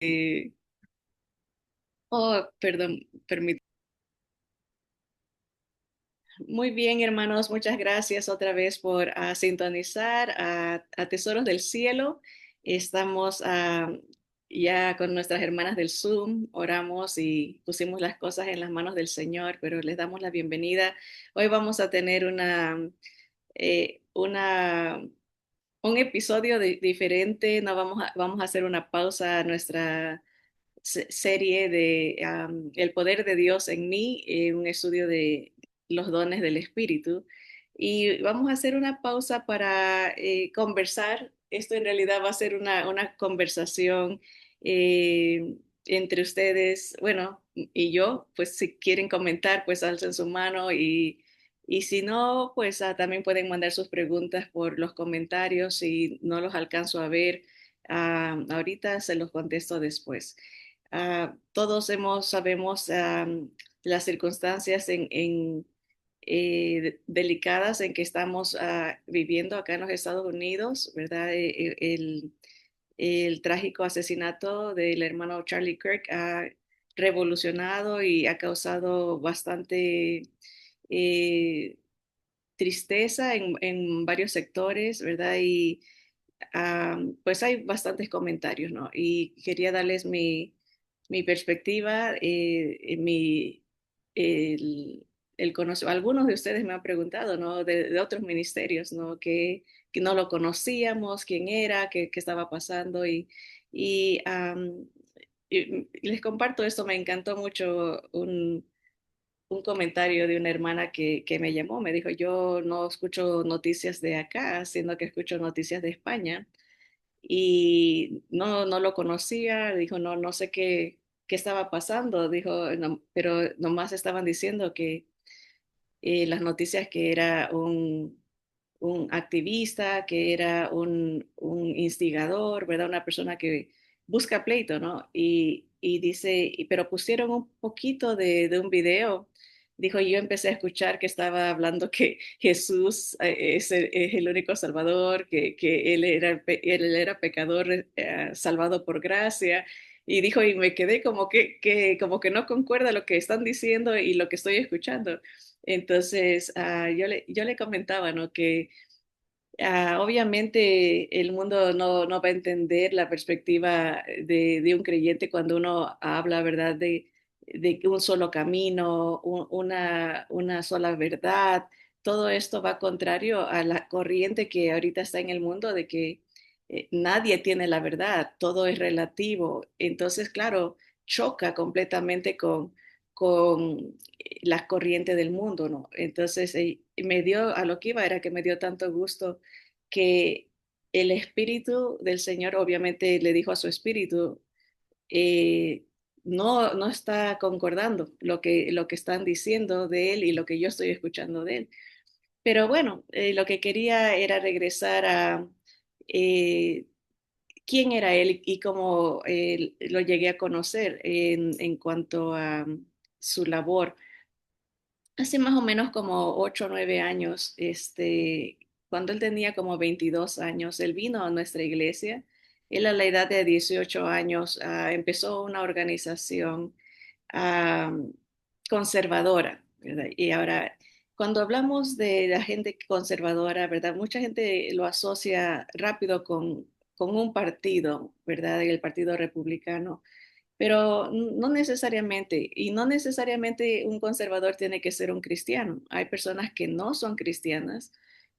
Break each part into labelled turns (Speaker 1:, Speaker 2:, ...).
Speaker 1: Eh, perdón, permítame. Muy bien, hermanos, muchas gracias otra vez por sintonizar a Tesoros del Cielo. Estamos ya con nuestras hermanas del Zoom, oramos y pusimos las cosas en las manos del Señor, pero les damos la bienvenida. Hoy vamos a tener eh, una, un episodio diferente. No vamos a hacer una pausa a nuestra serie de El poder de Dios en mí, un estudio de los dones del Espíritu. Y vamos a hacer una pausa para conversar. Esto en realidad va a ser una conversación entre ustedes, bueno, y yo, pues si quieren comentar, pues alcen su mano y si no, pues también pueden mandar sus preguntas por los comentarios. Si no los alcanzo a ver ahorita, se los contesto después. Todos sabemos las circunstancias delicadas en que estamos viviendo acá en los Estados Unidos, ¿verdad? El trágico asesinato del hermano Charlie Kirk ha revolucionado y ha causado bastante eh, tristeza en varios sectores, ¿verdad? Y pues hay bastantes comentarios, ¿no? Y quería darles mi perspectiva, el, algunos de ustedes me han preguntado, ¿no? De otros ministerios, ¿no? Que no lo conocíamos, quién era, qué estaba pasando y, am, y les comparto esto, me encantó mucho un comentario de una hermana que me llamó, me dijo, yo no escucho noticias de acá, sino que escucho noticias de España y no lo conocía, dijo, no sé qué estaba pasando, dijo, pero nomás estaban diciendo que las noticias que era un activista, que era un instigador, ¿verdad? Una persona que busca pleito, ¿no? Y dice, pero pusieron un poquito de un video. Dijo, yo empecé a escuchar que estaba hablando que Jesús es el único Salvador, que él era pecador salvado por gracia. Y dijo, y me quedé como que no concuerda lo que están diciendo y lo que estoy escuchando. Entonces, yo le comentaba, ¿no? Que obviamente el mundo no va a entender la perspectiva de un creyente cuando uno habla, ¿verdad? De un solo camino, una sola verdad. Todo esto va contrario a la corriente que ahorita está en el mundo de que nadie tiene la verdad, todo es relativo. Entonces, claro, choca completamente con la corriente del mundo, ¿no? Entonces, a lo que iba era que me dio tanto gusto que el Espíritu del Señor obviamente le dijo a su Espíritu, eh, no está concordando lo que están diciendo de él y lo que yo estoy escuchando de él. Pero bueno, lo que quería era regresar a eh, quién era él y cómo lo llegué a conocer en cuanto a su labor. Hace más o menos como 8 o 9 años, cuando él tenía como 22 años, él vino a nuestra iglesia. Él a la edad de 18 años empezó una organización ah, conservadora, ¿verdad? Y ahora, cuando hablamos de la gente conservadora, ¿verdad? Mucha gente lo asocia rápido con un partido, ¿verdad? El Partido Republicano, pero no necesariamente, y no necesariamente un conservador tiene que ser un cristiano. Hay personas que no son cristianas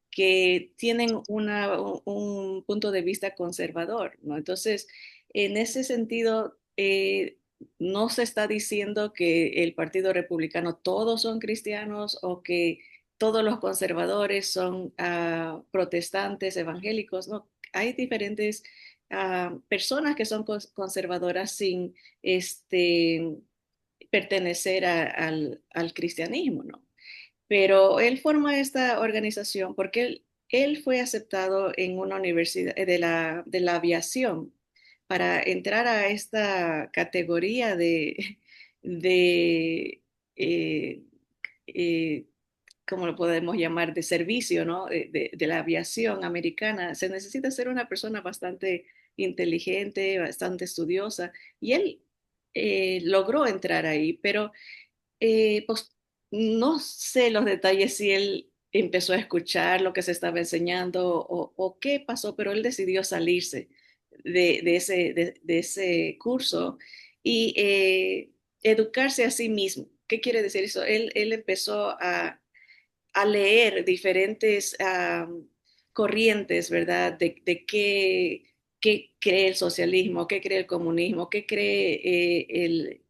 Speaker 1: que tienen un punto de vista conservador, ¿no? Entonces, en ese sentido, no se está diciendo que el Partido Republicano todos son cristianos o que todos los conservadores son protestantes, evangélicos, ¿no? Hay diferentes personas que son conservadoras sin este, pertenecer al cristianismo, ¿no? Pero él forma esta organización porque él fue aceptado en una universidad de la aviación para entrar a esta categoría de eh, eh, ¿cómo lo podemos llamar? De servicio, ¿no? De la aviación americana. Se necesita ser una persona bastante inteligente, bastante estudiosa, y él logró entrar ahí, pero pues no sé los detalles si él empezó a escuchar lo que se estaba enseñando o qué pasó, pero él decidió salirse de ese curso y educarse a sí mismo. ¿Qué quiere decir eso? Él empezó a leer diferentes corrientes, ¿verdad? De qué cree el socialismo, qué cree el comunismo, qué cree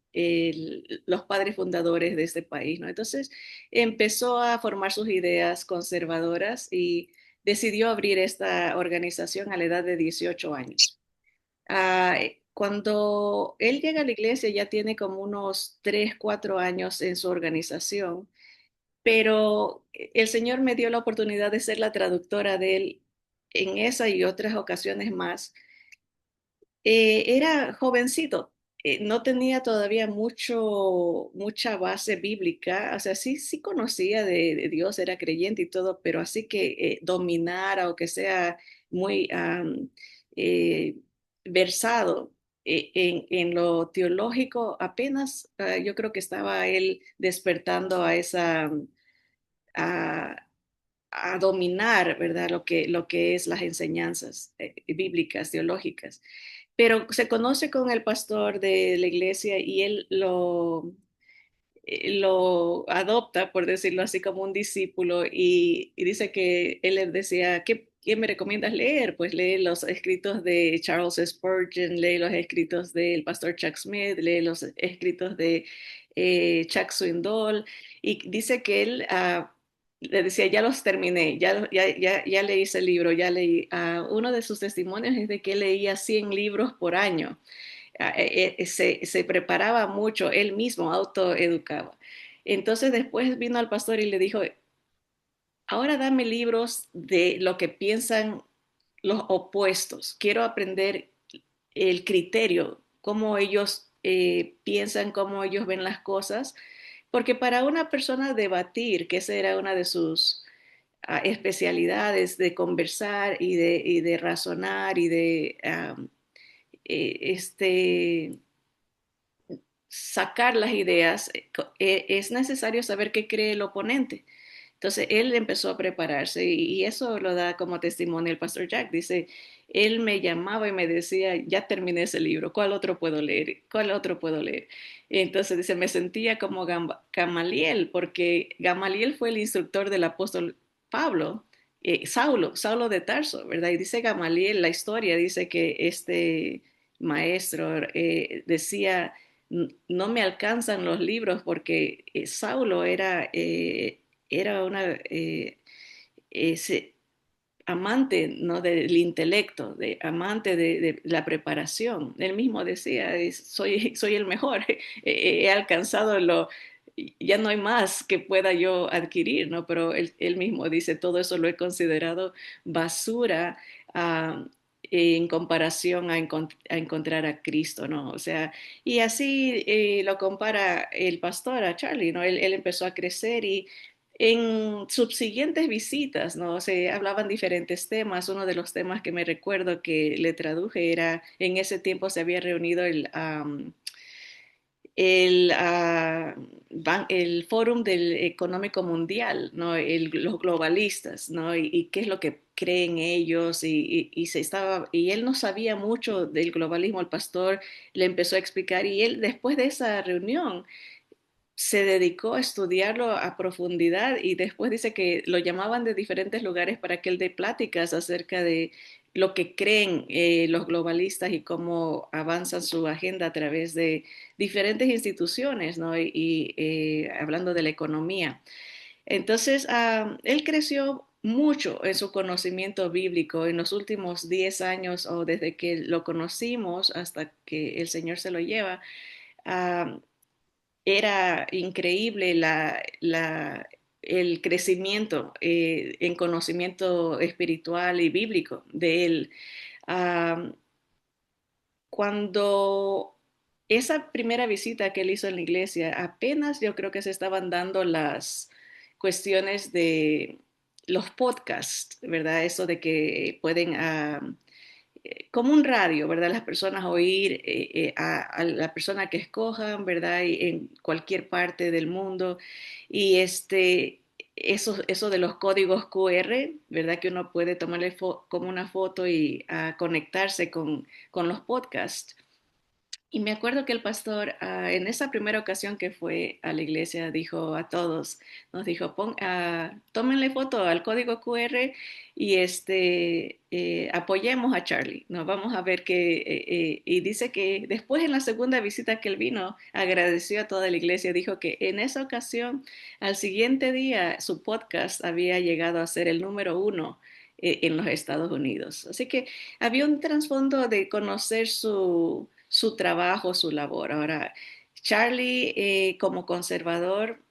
Speaker 1: los padres fundadores de este país, ¿no? Entonces empezó a formar sus ideas conservadoras y decidió abrir esta organización a la edad de 18 años. Cuando él llega a la iglesia ya tiene como unos 3, 4 años en su organización, pero el Señor me dio la oportunidad de ser la traductora de él en esa y otras ocasiones más. Era jovencito, no tenía todavía mucha base bíblica, o sea, sí conocía de Dios, era creyente y todo, pero así que dominara o que sea muy eh, versado en lo teológico, apenas yo creo que estaba él despertando a a, a dominar, ¿verdad? Lo que es las enseñanzas bíblicas, teológicas. Pero se conoce con el pastor de la iglesia y él lo adopta, por decirlo así, como un discípulo y dice que él le decía, ¿qué me recomiendas leer? Pues lee los escritos de Charles Spurgeon, lee los escritos del pastor Chuck Smith, lee los escritos de Chuck Swindoll y dice que él le decía, ya los terminé, ya leí ese libro, ya leí. Uno de sus testimonios es de que él leía 100 libros por año. Se preparaba mucho, él mismo autoeducaba. Entonces después vino al pastor y le dijo, ahora dame libros de lo que piensan los opuestos. Quiero aprender el criterio, cómo ellos piensan, cómo ellos ven las cosas, porque para una persona debatir, que esa era una de sus especialidades, de conversar y de razonar y de sacar las ideas, es necesario saber qué cree el oponente. Entonces él empezó a prepararse y eso lo da como testimonio el pastor Jack. Dice, él me llamaba y me decía, ya terminé ese libro, ¿cuál otro puedo leer? ¿Cuál otro puedo leer? Entonces dice, me sentía como Gamaliel, porque Gamaliel fue el instructor del apóstol Pablo, Saulo de Tarso, ¿verdad? Y dice Gamaliel, la historia dice que este maestro decía, no me alcanzan los libros porque Saulo era una ese, amante, ¿no? Del intelecto, amante de la preparación. Él mismo decía, soy el mejor, he alcanzado ya no hay más que pueda yo adquirir, ¿no? Pero él mismo dice, todo eso lo he considerado basura uh, en comparación a encontrar a Cristo, ¿no? O sea, y así lo compara el pastor a Charlie, ¿no? Él empezó a crecer y en subsiguientes visitas, ¿no? Se hablaban diferentes temas. Uno de los temas que me recuerdo que le traduje era, en ese tiempo se había reunido el, el Fórum del Económico Mundial, ¿no? Los globalistas, ¿no? Y qué es lo que creen ellos y él no sabía mucho del globalismo, el pastor le empezó a explicar y él después de esa reunión se dedicó a estudiarlo a profundidad y después dice que lo llamaban de diferentes lugares para que él dé pláticas acerca de lo que creen los globalistas y cómo avanzan su agenda a través de diferentes instituciones, ¿no? Hablando de la economía. Entonces, él creció mucho en su conocimiento bíblico en los últimos 10 años o desde que lo conocimos hasta que el Señor se lo lleva. Uh, Era increíble el crecimiento en conocimiento espiritual y bíblico de él. Ah, Cuando esa primera visita que él hizo en la iglesia, apenas yo creo que se estaban dando las cuestiones de los podcasts, ¿verdad? Eso de que pueden como un radio, ¿verdad? Las personas oír a la persona que escojan, ¿verdad? Y en cualquier parte del mundo. Y eso de los códigos QR, ¿verdad? Que uno puede tomarle como una foto y conectarse con los podcasts. Y me acuerdo que el pastor, en esa primera ocasión que fue a la iglesia, dijo a todos, nos dijo, tómenle foto al código QR y apoyemos a Charlie. Nos vamos a ver y dice que después en la segunda visita que él vino, agradeció a toda la iglesia, dijo que en esa ocasión, al siguiente día, su podcast había llegado a ser el número uno en los Estados Unidos. Así que había un trasfondo de conocer su trabajo, su labor. Ahora, Charlie, como conservador,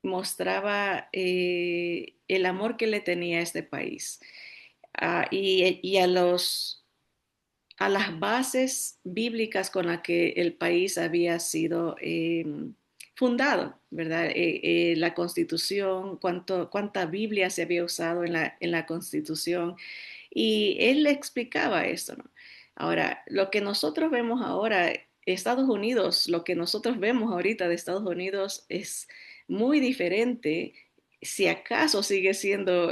Speaker 1: mostraba el amor que le tenía a este país y a las bases bíblicas con las que el país había sido fundado, ¿verdad? La Constitución, cuánta Biblia se había usado en la Constitución, y él le explicaba esto, ¿no? Ahora, lo que nosotros vemos ahora, Estados Unidos, lo que nosotros vemos ahorita de Estados Unidos es muy diferente, si acaso sigue siendo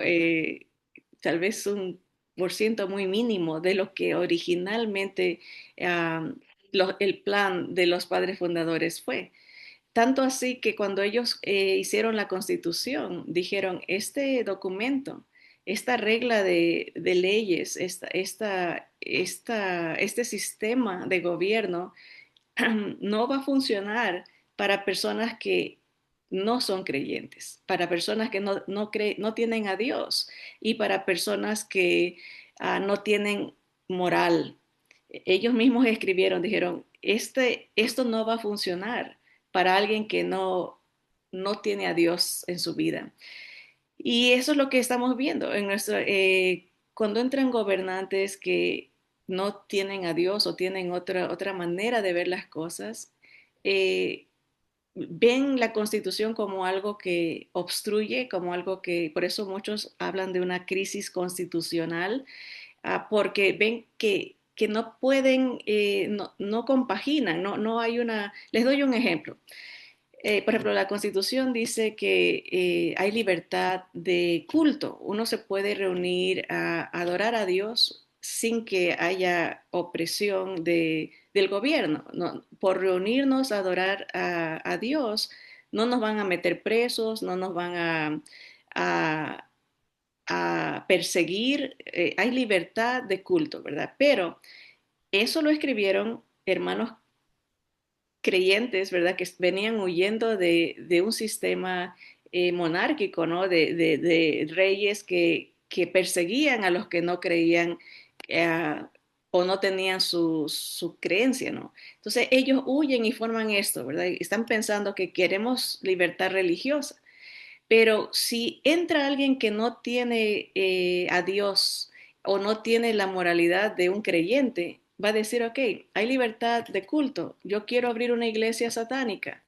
Speaker 1: tal vez un por ciento muy mínimo de lo que originalmente um, el plan de los padres fundadores fue. Tanto así que cuando ellos hicieron la constitución, dijeron, este documento, esta regla de leyes, este sistema de gobierno no va a funcionar para personas que no son creyentes, para personas que no tienen a Dios y para personas que no tienen moral. Ellos mismos escribieron, dijeron, esto no va a funcionar para alguien que no tiene a Dios en su vida. Y eso es lo que estamos viendo cuando entran gobernantes que no tienen a Dios o tienen otra manera de ver las cosas, eh, ven la Constitución como algo que obstruye, como algo que, por eso muchos hablan de una crisis constitucional, porque ven que no pueden, no compaginan, no hay les doy un ejemplo. Por ejemplo, la Constitución dice que hay libertad de culto. Uno se puede reunir a adorar a Dios sin que haya opresión del gobierno. No, por reunirnos a adorar a Dios, no nos van a meter presos, no nos van a, a perseguir. Hay libertad de culto, ¿verdad? Pero eso lo escribieron hermanos creyentes, ¿verdad? Que venían huyendo de un sistema monárquico, ¿no? De reyes que perseguían a los que no creían eh, o no tenían su creencia, ¿no? Entonces ellos huyen y forman esto, ¿verdad? Y están pensando que queremos libertad religiosa, pero si entra alguien que no tiene a Dios o no tiene la moralidad de un creyente, va a decir, ok, hay libertad de culto, yo quiero abrir una iglesia satánica,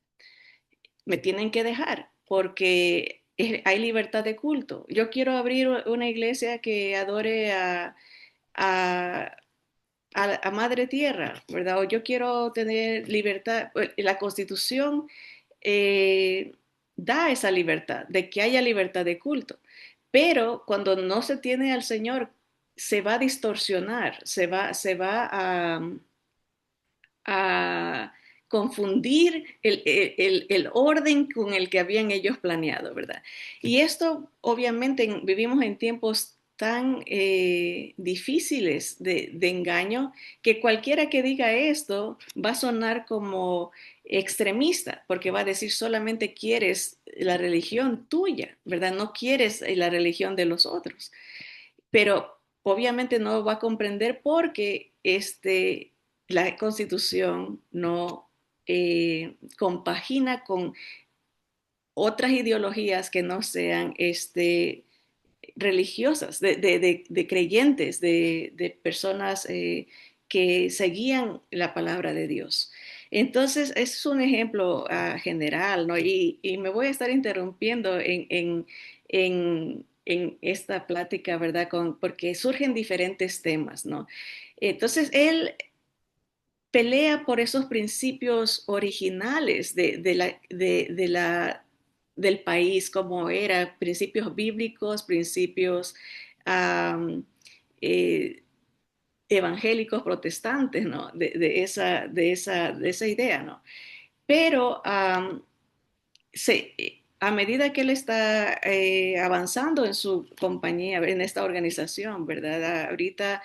Speaker 1: me tienen que dejar porque hay libertad de culto. Yo quiero abrir una iglesia que adore a, a Madre Tierra, ¿verdad? O yo quiero tener libertad. La Constitución eh, da esa libertad, de que haya libertad de culto. Pero cuando no se tiene al Señor, se va a distorsionar, se va a confundir el orden con el que habían ellos planeado, ¿verdad? Y esto, obviamente, vivimos en tiempos tan difíciles de engaño que cualquiera que diga esto va a sonar como extremista, porque va a decir solamente quieres la religión tuya, ¿verdad? No quieres la religión de los otros. Pero obviamente no va a comprender porque la Constitución no compagina con otras ideologías que no sean religiosas, de creyentes, de personas que seguían la palabra de Dios. Entonces, es un ejemplo general, ¿no? Y me voy a estar interrumpiendo en en esta plática, ¿verdad? Porque surgen diferentes temas, ¿no? Entonces, él pelea por esos principios originales del país, como era, principios bíblicos, principios um, eh, evangélicos, protestantes, ¿no? De esa idea, ¿no? Pero a medida que él está avanzando en su compañía, en esta organización, ¿verdad? Ahorita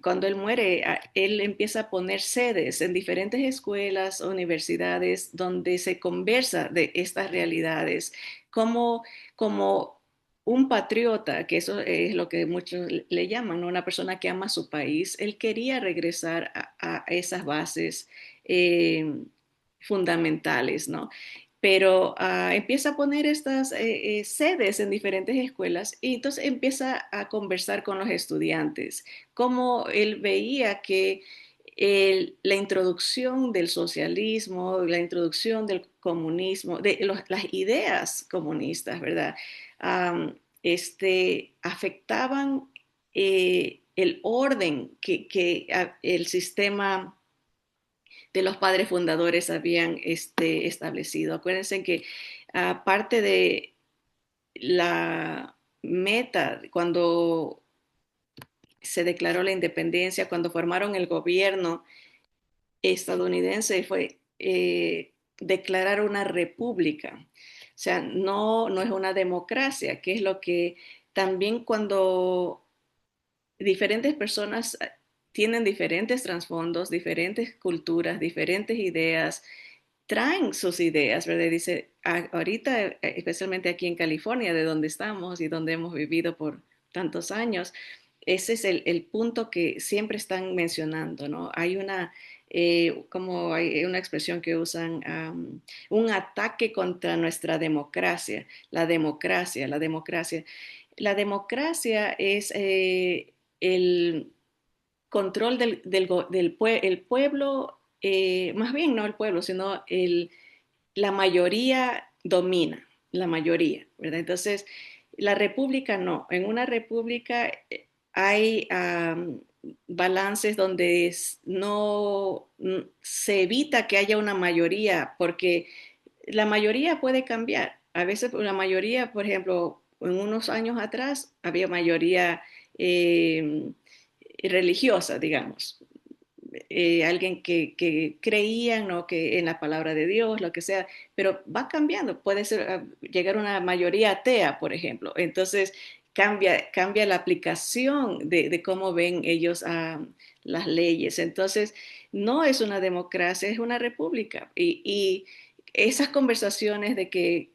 Speaker 1: cuando él muere, él empieza a poner sedes en diferentes escuelas, universidades, donde se conversa de estas realidades, como, como un patriota, que eso es lo que muchos le llaman, ¿no? Una persona que ama su país. Él quería regresar a esas bases fundamentales, ¿no? Pero empieza a poner estas sedes en diferentes escuelas y entonces empieza a conversar con los estudiantes, cómo él veía que la introducción del socialismo, la introducción del comunismo, las ideas comunistas, ¿verdad? Afectaban el orden que el sistema de los padres fundadores habían establecido. Acuérdense que aparte de la meta cuando se declaró la independencia, cuando formaron el gobierno estadounidense, fue declarar una república. O sea, no es una democracia, que es lo que también cuando diferentes personas tienen diferentes trasfondos, diferentes culturas, diferentes ideas, traen sus ideas, ¿verdad? Dice, ahorita, especialmente aquí en California, de donde estamos y donde hemos vivido por tantos años, ese es el punto que siempre están mencionando, ¿no? Como hay una expresión que usan, un ataque contra nuestra democracia, la democracia, la democracia. La democracia es el control el pueblo, más bien no el pueblo, sino la mayoría domina, la mayoría, ¿verdad? Entonces, la república no. En una república hay balances donde no se evita que haya una mayoría, porque la mayoría puede cambiar. A veces la mayoría, por ejemplo, en unos años atrás había mayoría eh, religiosa, digamos. Alguien que creían, ¿no? Que en la palabra de Dios, lo que sea, pero va cambiando. Puede ser llegar a una mayoría atea, por ejemplo. Entonces cambia la aplicación de cómo ven ellos las leyes. Entonces, no es una democracia, es una república. Y esas conversaciones de que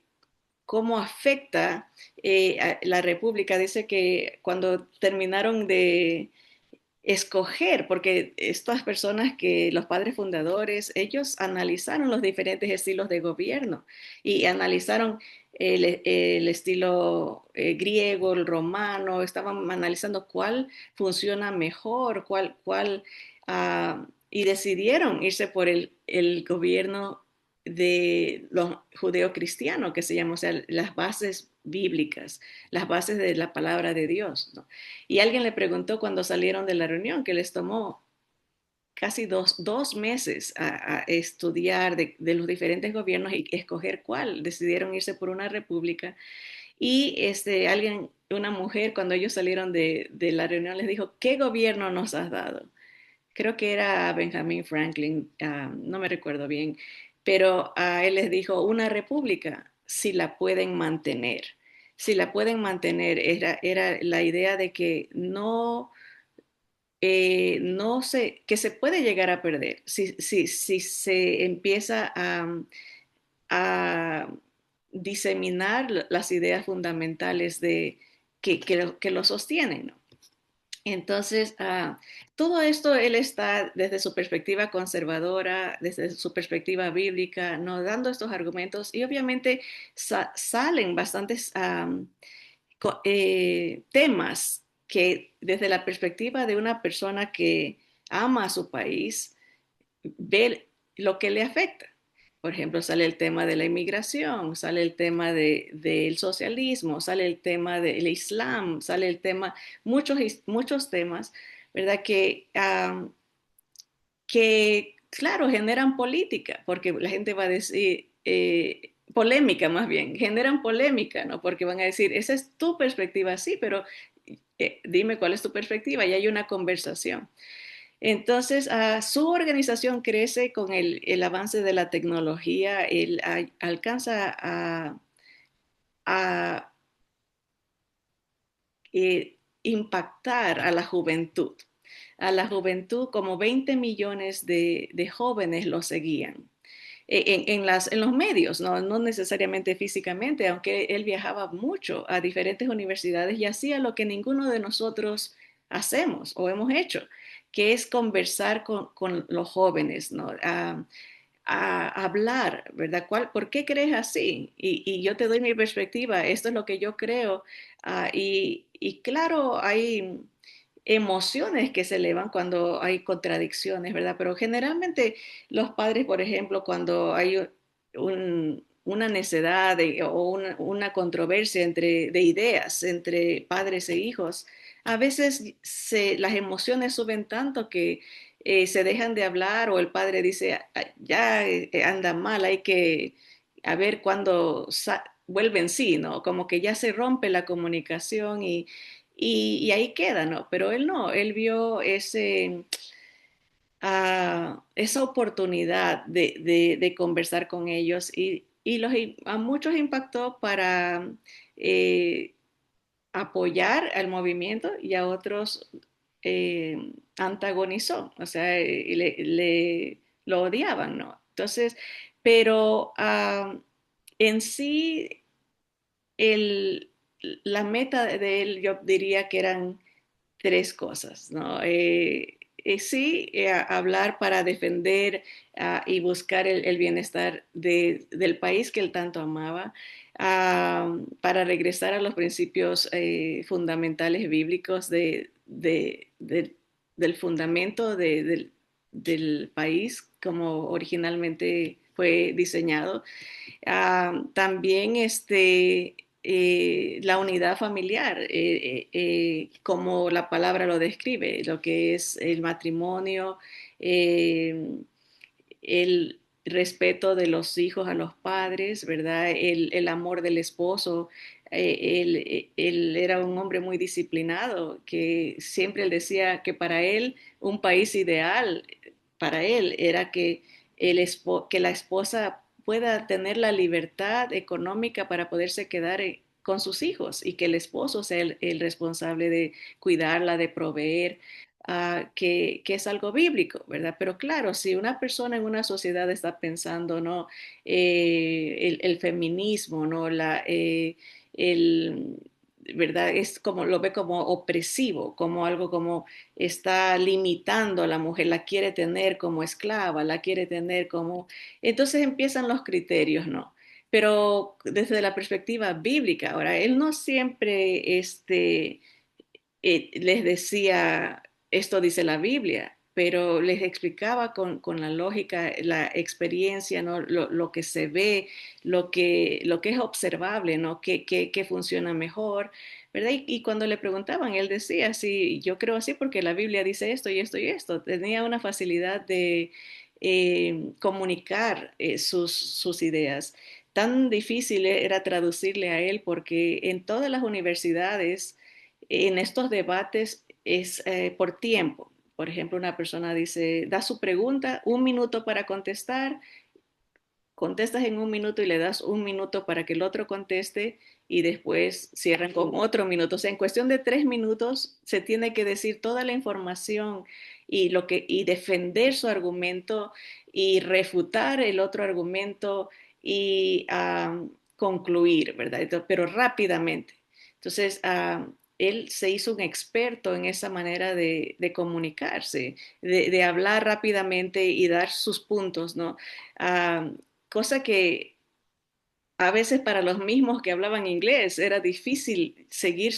Speaker 1: cómo afecta a la república, dice que cuando terminaron de escoger, porque estas personas que los padres fundadores, ellos analizaron los diferentes estilos de gobierno y analizaron el estilo griego, el romano, estaban analizando cuál funciona mejor, y decidieron irse por el gobierno de los judeocristianos, que se llama, o sea, las bases bíblicas, las bases de la palabra de Dios, ¿no? Y alguien le preguntó cuando salieron de la reunión que les tomó casi dos meses a estudiar de los diferentes gobiernos y escoger cuál. Decidieron irse por una república. Y una mujer, cuando ellos salieron de la reunión, les dijo, ¿qué gobierno nos has dado? Creo que era Benjamin Franklin, no me recuerdo bien, pero él les dijo, una república, si la pueden mantener. Si la pueden mantener, era la idea de que no que se puede llegar a perder si se empieza a diseminar las ideas fundamentales que lo sostienen, ¿no? Entonces, todo esto él está desde su perspectiva conservadora, desde su perspectiva bíblica, ¿no? Dando estos argumentos y obviamente salen bastantes temas que desde la perspectiva de una persona que ama a su país, ve lo que le afecta. Por ejemplo, sale el tema de la inmigración, sale el tema del socialismo, sale el tema del Islam, sale el tema, muchos temas, ¿verdad? Que, claro, generan política, porque la gente va a decir, polémica más bien, generan polémica, ¿no? Porque van a decir, esa es tu perspectiva, sí, pero dime cuál es tu perspectiva, y hay una conversación. Entonces, su organización crece con el avance de la tecnología, él alcanza a impactar a la juventud como 20 millones de jóvenes lo seguían. En los medios, no necesariamente físicamente, aunque él viajaba mucho a diferentes universidades y hacía lo que ninguno de nosotros hacemos o hemos hecho, que es conversar con los jóvenes, ¿no? A hablar, ¿verdad? ¿Por qué crees así? Y yo te doy mi perspectiva, esto es lo que yo creo. Y claro, hay emociones que se elevan cuando hay contradicciones, ¿verdad? Pero generalmente los padres, por ejemplo, cuando hay una necedad o una controversia de ideas entre padres e hijos, a veces las emociones suben tanto que se dejan de hablar o el padre dice, "Ah, ya anda mal, hay que a ver cuándo vuelve en sí, ¿no? Como que ya se rompe la comunicación y ahí queda, ¿no? Pero él no, él vio esa oportunidad de conversar con ellos a muchos impactó para eh, apoyar al movimiento y a otros antagonizó, o sea, lo odiaban, ¿no? Entonces, pero en sí, el, la meta de él, yo diría que eran tres cosas, ¿no? Sí, hablar para defender y buscar el bienestar del país que él tanto amaba, para regresar a los principios fundamentales bíblicos del fundamento del país como originalmente fue diseñado. También la unidad familiar, como la palabra lo describe, lo que es el matrimonio, eh, el respeto de los hijos a los padres, ¿verdad? El amor del esposo. Él era un hombre muy disciplinado, que siempre él decía que para él un país ideal, para él era que la esposa pueda tener la libertad económica para poderse quedar con sus hijos y que el esposo sea el responsable de cuidarla, de proveer, que es algo bíblico, ¿verdad? Pero claro, si una persona en una sociedad está pensando, ¿no? El feminismo, ¿no? El, ¿verdad? Es como, lo ve como opresivo, como algo como está limitando a la mujer, la quiere tener como esclava, la quiere tener como... Entonces empiezan los criterios, ¿no? Pero desde la perspectiva bíblica, ahora, él no siempre les decía, esto dice la Biblia, pero les explicaba con la lógica, la experiencia, ¿no? Lo que se ve, lo que es observable, ¿no? ¿Qué funciona mejor, ¿verdad? Y cuando le preguntaban, él decía, sí, yo creo así porque la Biblia dice esto y esto y esto. Tenía una facilidad de comunicar sus ideas. Tan difícil era traducirle a él porque en todas las universidades, en estos debates es por tiempo. Por ejemplo, una persona dice, da su pregunta, un minuto para contestar, contestas en un minuto y le das un minuto para que el otro conteste y después cierran con otro minuto. O sea, en cuestión de 3 minutos se tiene que decir toda la información y defender su argumento y refutar el otro argumento y concluir, ¿verdad? Pero rápidamente. Entonces, él se hizo un experto en esa manera de comunicarse, de hablar rápidamente y dar sus puntos, ¿no? Uh, Cosa que a veces para los mismos que hablaban inglés era difícil seguir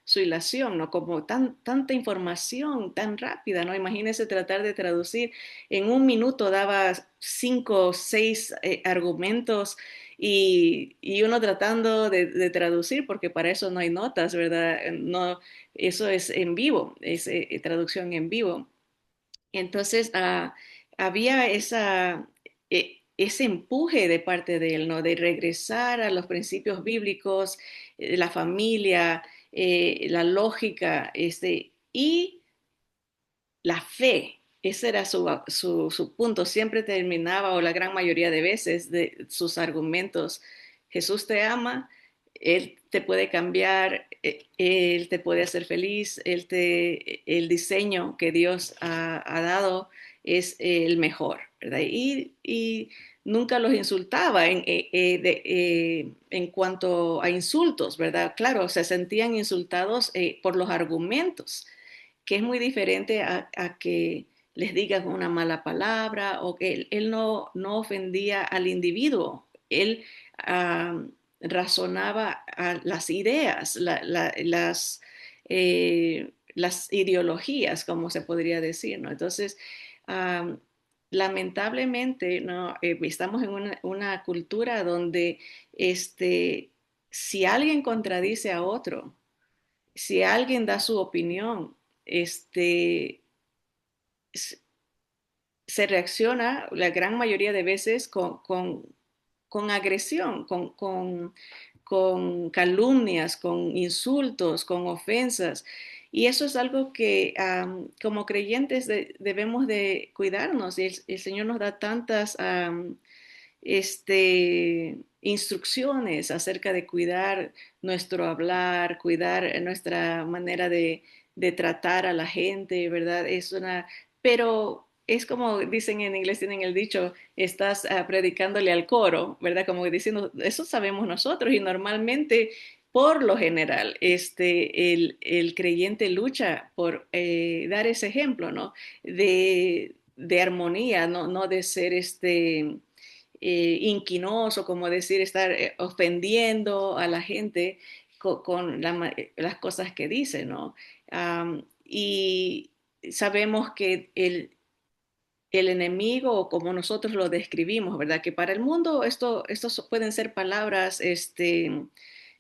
Speaker 1: su ilación, ¿no? Como tanta información tan rápida, ¿no? Imagínese tratar de traducir, en un minuto daba 5 o 6 argumentos y uno tratando de traducir, porque para eso no hay notas, ¿verdad? No, eso es en vivo, es traducción en vivo. Entonces, había ese empuje de parte de él, ¿no? De regresar a los principios bíblicos, la familia, la lógica, y la fe. Ese era su punto. Siempre terminaba, o la gran mayoría de veces, de sus argumentos. Jesús te ama, Él te puede cambiar, Él te puede hacer feliz, el diseño que Dios ha dado es el mejor, ¿verdad? Y nunca los insultaba en cuanto a insultos, ¿verdad? Claro, se sentían insultados por los argumentos, que es muy diferente a que les digan una mala palabra, o que él no ofendía al individuo. Él razonaba a las ideas, las ideologías, como se podría decir, ¿no? Entonces, um, lamentablemente, ¿no? Estamos en una cultura donde si alguien contradice a otro, si alguien da su opinión, este, se reacciona la gran mayoría de veces con agresión, con calumnias, con insultos, con ofensas. Y eso es algo que como creyentes debemos de cuidarnos. Y el Señor nos da tantas instrucciones acerca de cuidar nuestro hablar, cuidar nuestra manera de tratar a la gente, ¿verdad? Pero es como dicen en inglés, tienen el dicho, estás predicándole al coro, ¿verdad? Como diciendo, eso sabemos nosotros y normalmente, por lo general, el creyente lucha por dar ese ejemplo, ¿no? De armonía, no de ser inquinoso, como decir, estar ofendiendo a la gente con las cosas que dice, ¿no? Y sabemos que el enemigo, o como nosotros lo describimos, ¿verdad? Que para el mundo estos pueden ser palabras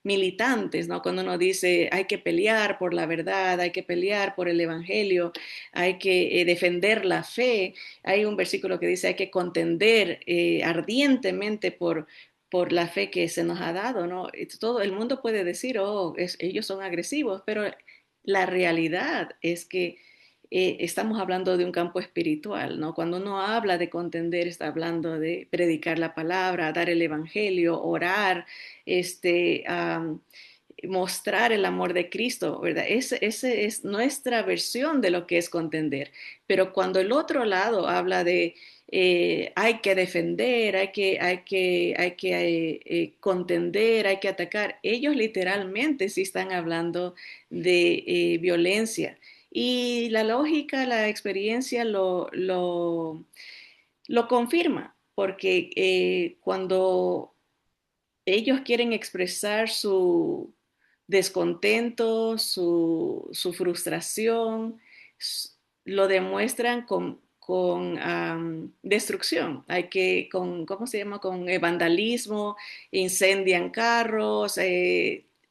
Speaker 1: militantes, ¿no? Cuando uno dice hay que pelear por la verdad, hay que pelear por el evangelio, hay que defender la fe. Hay un versículo que dice hay que contender ardientemente por la fe que se nos ha dado, ¿no? Todo el mundo puede decir, oh, ellos son agresivos, pero la realidad es que estamos hablando de un campo espiritual, ¿no? Cuando uno habla de contender, está hablando de predicar la palabra, dar el evangelio, orar, mostrar el amor de Cristo, ¿verdad? Ese es nuestra versión de lo que es contender. Pero cuando el otro lado habla de hay que defender, hay que contender, hay que atacar, ellos literalmente sí están hablando de violencia. Y la lógica, la experiencia lo confirma, porque cuando ellos quieren expresar su descontento, su frustración, lo demuestran con destrucción. ¿Cómo se llama? Con vandalismo, incendian carros,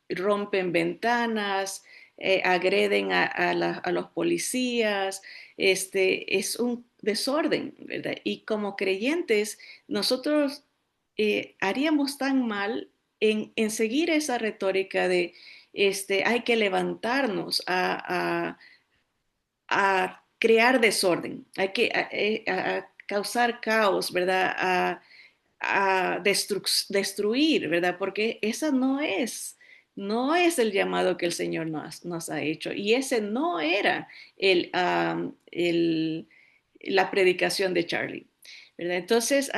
Speaker 1: rompen ventanas, agreden a los policías. Es un desorden, ¿verdad? Y como creyentes, nosotros haríamos tan mal en seguir esa retórica de hay que levantarnos a crear desorden, hay que a causar caos, ¿verdad? Destruir, ¿verdad? Porque esa no es el llamado que el Señor nos ha hecho. Y ese no era la predicación de Charlie, ¿verdad? Entonces,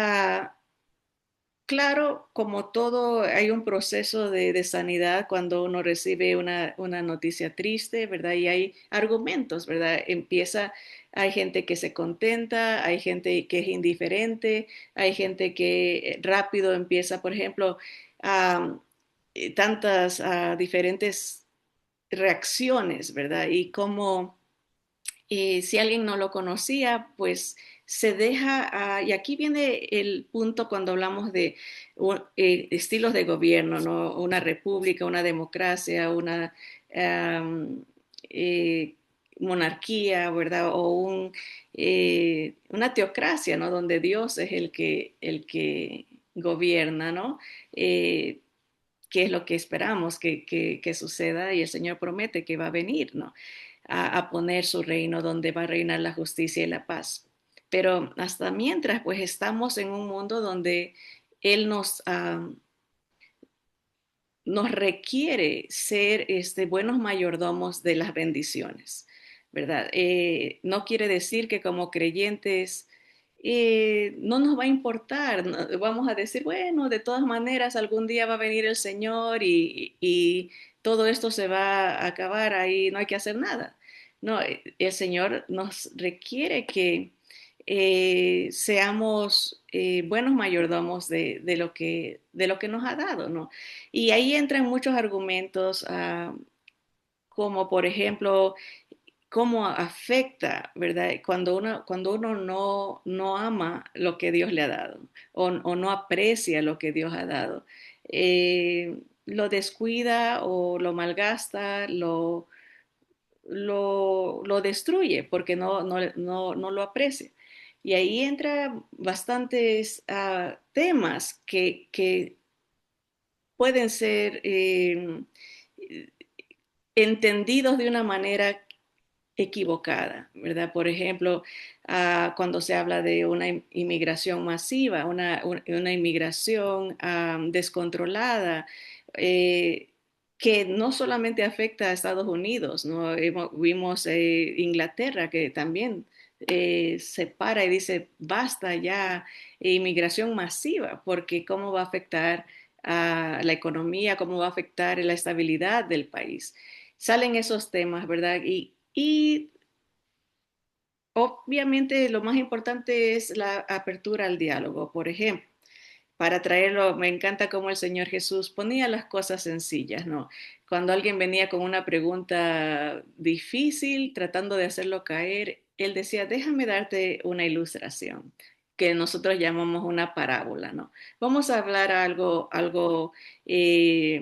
Speaker 1: claro, como todo, hay un proceso de sanidad cuando uno recibe una noticia triste, ¿verdad? Y hay argumentos, ¿verdad? Hay gente que se contenta, hay gente que es indiferente, hay gente que rápido empieza, por ejemplo, a tantas diferentes reacciones, ¿verdad? Y como si alguien no lo conocía, pues se deja, y aquí viene el punto cuando hablamos de estilos de gobierno, ¿no? Una república, una democracia, una um, eh, monarquía, ¿verdad? O una teocracia, ¿no? Donde Dios es el que gobierna, ¿no? Eh, qué es lo que esperamos que suceda y el Señor promete que va a venir, ¿no? A poner su reino donde va a reinar la justicia y la paz. Pero hasta mientras, pues estamos en un mundo donde Él nos requiere ser buenos mayordomos de las bendiciones, ¿verdad? No quiere decir que como creyentes no nos va a importar, ¿no? Vamos a decir, bueno, de todas maneras algún día va a venir el Señor y todo esto se va a acabar, ahí no hay que hacer nada. No, el Señor nos requiere que seamos buenos mayordomos de lo que nos ha dado, ¿no? Y ahí entran muchos argumentos, como por ejemplo, cómo afecta, ¿verdad? Cuando uno no ama lo que Dios le ha dado o no aprecia lo que Dios ha dado. Lo descuida o lo malgasta, lo destruye porque no lo aprecia. Y ahí entra bastantes temas que pueden ser entendidos de una manera equivocada, ¿verdad? Por ejemplo, cuando se habla de una inmigración masiva, una inmigración descontrolada, eh, que no solamente afecta a Estados Unidos, ¿no? Vimos Inglaterra que también se para y dice, basta ya, inmigración masiva, porque cómo va a afectar a la economía, cómo va a afectar la estabilidad del país. Salen esos temas, ¿verdad? Y obviamente lo más importante es la apertura al diálogo, por ejemplo. Para traerlo, me encanta cómo el Señor Jesús ponía las cosas sencillas, ¿no? Cuando alguien venía con una pregunta difícil, tratando de hacerlo caer, él decía, déjame darte una ilustración, que nosotros llamamos una parábola, ¿no? Vamos a hablar algo eh,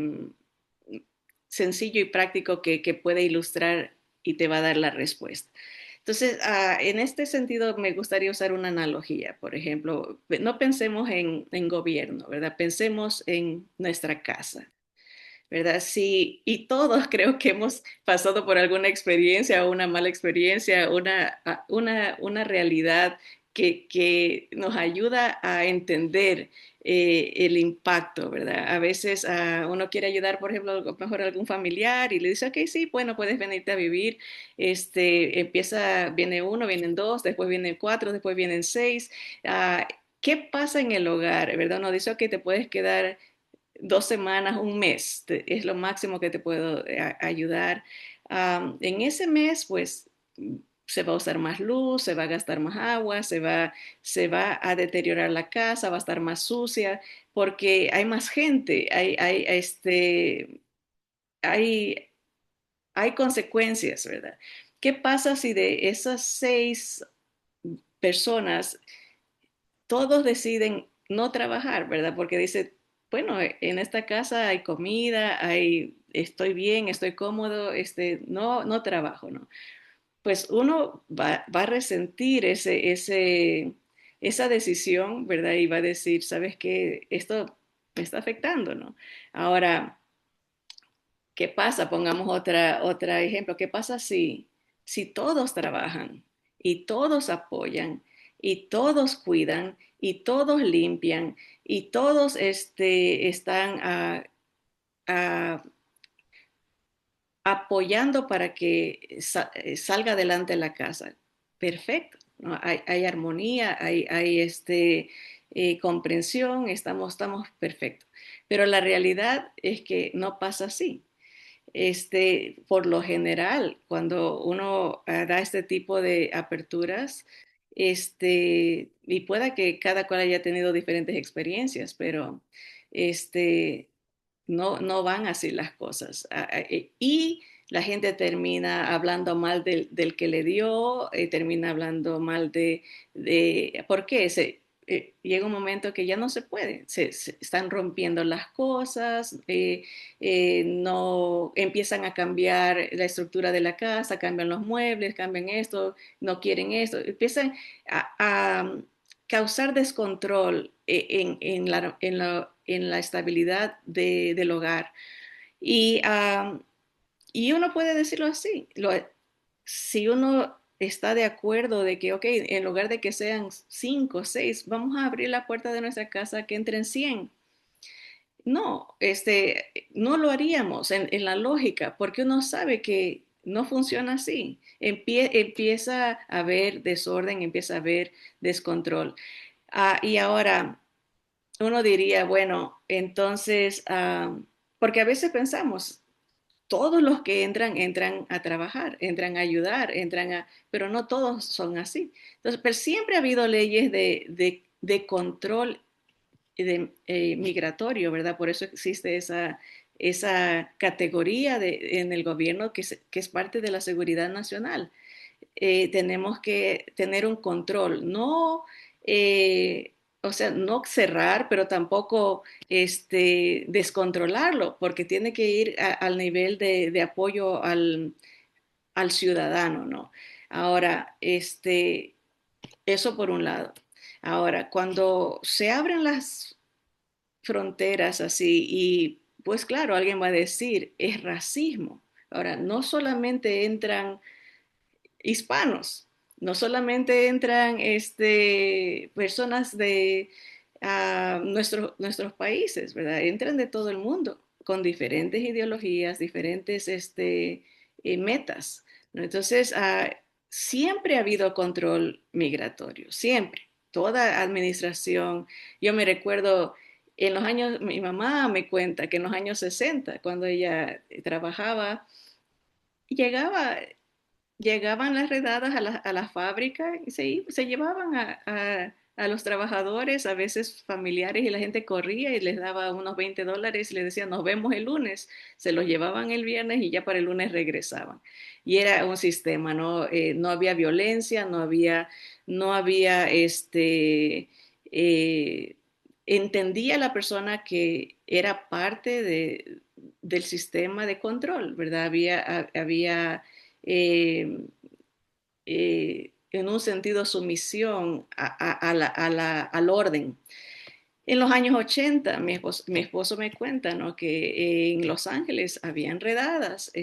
Speaker 1: sencillo y práctico que puede ilustrar y te va a dar la respuesta. Entonces, en este sentido, me gustaría usar una analogía. Por ejemplo, no pensemos en gobierno, ¿verdad? Pensemos en nuestra casa, ¿verdad? Sí, y todos creo que hemos pasado por alguna experiencia o una mala experiencia, una realidad que nos ayuda a entender el impacto, ¿verdad? A veces uno quiere ayudar, por ejemplo, a lo mejor a algún familiar y le dice, ok, sí, bueno, puedes venirte a vivir. Viene uno, vienen dos, después vienen cuatro, después vienen seis. ¿Qué pasa en el hogar, verdad? Uno dice, ok, te puedes quedar 2 semanas, un mes, es lo máximo que te puedo ayudar. En ese mes, pues se va a usar más luz, se va a gastar más agua, se va a deteriorar la casa, va a estar más sucia, porque hay más gente, hay, hay consecuencias, ¿verdad? ¿Qué pasa si de esas 6 personas todos deciden no trabajar, ¿verdad? Porque dice, bueno, en esta casa hay comida, estoy bien, estoy cómodo, no trabajo, ¿no? Pues uno va a resentir esa decisión, ¿verdad? Y va a decir, ¿sabes qué? Esto me está afectando, ¿no? Ahora, ¿qué pasa? Pongamos otra ejemplo. ¿Qué pasa si todos trabajan y todos apoyan y todos cuidan y todos limpian y todos están a- apoyando para que salga adelante la casa? Perfecto, ¿no? Hay armonía, hay comprensión, estamos perfectos. Pero la realidad es que no pasa así. Por lo general, cuando uno da este tipo de aperturas, y pueda que cada cual haya tenido diferentes experiencias, pero este, no van así las cosas. Y la gente termina hablando mal del que le dio, termina hablando mal ¿por qué? Llega un momento que ya no se puede, se están rompiendo las cosas, no empiezan a cambiar la estructura de la casa, cambian los muebles, cambian esto, no quieren esto, empiezan a causar descontrol en la estabilidad del hogar. Y, y uno puede decirlo así, si uno está de acuerdo de que, ok, en lugar de que sean 5 o 6, vamos a abrir la puerta de nuestra casa que entren 100. No, no lo haríamos en la lógica, porque uno sabe que no funciona así. Empieza a haber desorden, empieza a haber descontrol. Y ahora uno diría, bueno, entonces, porque a veces pensamos, todos los que entran, entran a trabajar, entran a ayudar, pero no todos son así. Entonces, pero siempre ha habido leyes de control migratorio, ¿verdad? Por eso existe esa categoría en el gobierno que es parte de la seguridad nacional. Tenemos que tener un control, o sea, no cerrar, pero tampoco descontrolarlo, porque tiene que ir al nivel de apoyo al ciudadano, ¿no? Ahora, eso por un lado. Ahora, cuando se abren las fronteras así y pues claro, alguien va a decir, es racismo. Ahora, no solamente entran hispanos, no solamente entran personas de nuestros países, ¿verdad? Entran de todo el mundo con diferentes ideologías, diferentes metas, ¿no? Entonces, siempre ha habido control migratorio, siempre. Toda administración, yo me recuerdo en los años, mi mamá me cuenta que en los años 60, cuando ella trabajaba, llegaba llegaban las redadas a la fábrica y se llevaban a los trabajadores, a veces familiares, y la gente corría y les daba unos $20 y les decía, nos vemos el lunes. Se los llevaban el viernes y ya para el lunes regresaban. Y era un sistema, ¿no? No había violencia, no había entendía la persona que era parte del sistema de control, ¿verdad? Había eh, en un sentido sumisión al orden. En los años 80, mi esposo me cuenta, ¿no? Que en Los Ángeles había enredadas,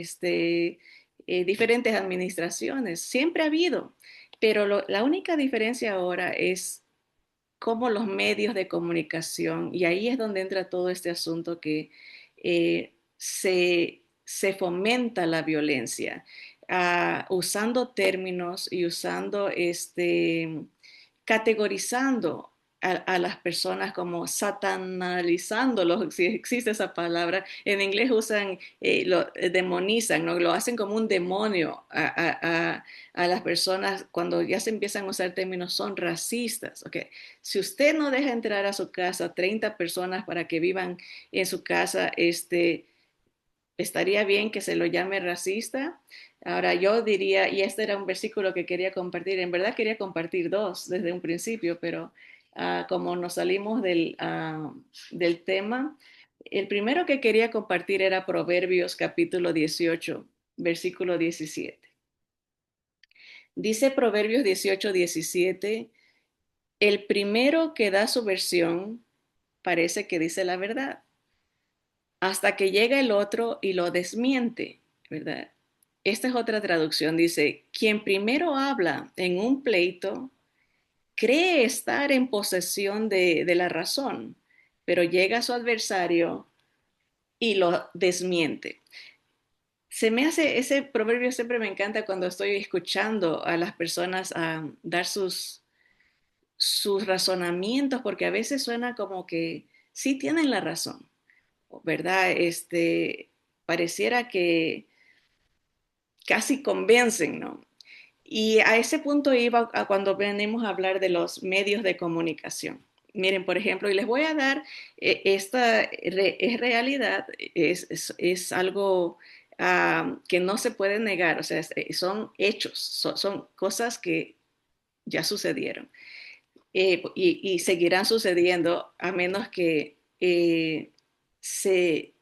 Speaker 1: diferentes administraciones, siempre ha habido, pero la única diferencia ahora es cómo los medios de comunicación, y ahí es donde entra todo este asunto que se fomenta la violencia, usando términos y categorizando a las personas como satanalizándolos, si existe esa palabra. En inglés usan, lo demonizan, ¿no? Lo hacen como un demonio a las personas cuando ya se empiezan a usar términos, son racistas. Okay. Si usted no deja entrar a su casa 30 personas para que vivan en su casa, estaría bien que se lo llame racista. Ahora yo diría, y este era un versículo que quería compartir, en verdad quería compartir dos desde un principio, pero como nos salimos del tema, el primero que quería compartir era Proverbios capítulo 18, versículo 17. Dice Proverbios 18, 17, el primero que da su versión parece que dice la verdad, hasta que llega el otro y lo desmiente, ¿verdad? Esta es otra traducción, dice, quien primero habla en un pleito cree estar en posesión de la razón, pero llega su adversario y lo desmiente. Ese proverbio siempre me encanta cuando estoy escuchando a las personas dar sus razonamientos, porque a veces suena como que sí tienen la razón, ¿verdad? Pareciera que casi convencen, ¿no? Y a ese punto iba cuando venimos a hablar de los medios de comunicación. Miren, por ejemplo, y les voy a dar, esta es realidad, es algo que no se pueden negar, o sea, son hechos, son cosas que ya sucedieron y seguirán sucediendo a menos que se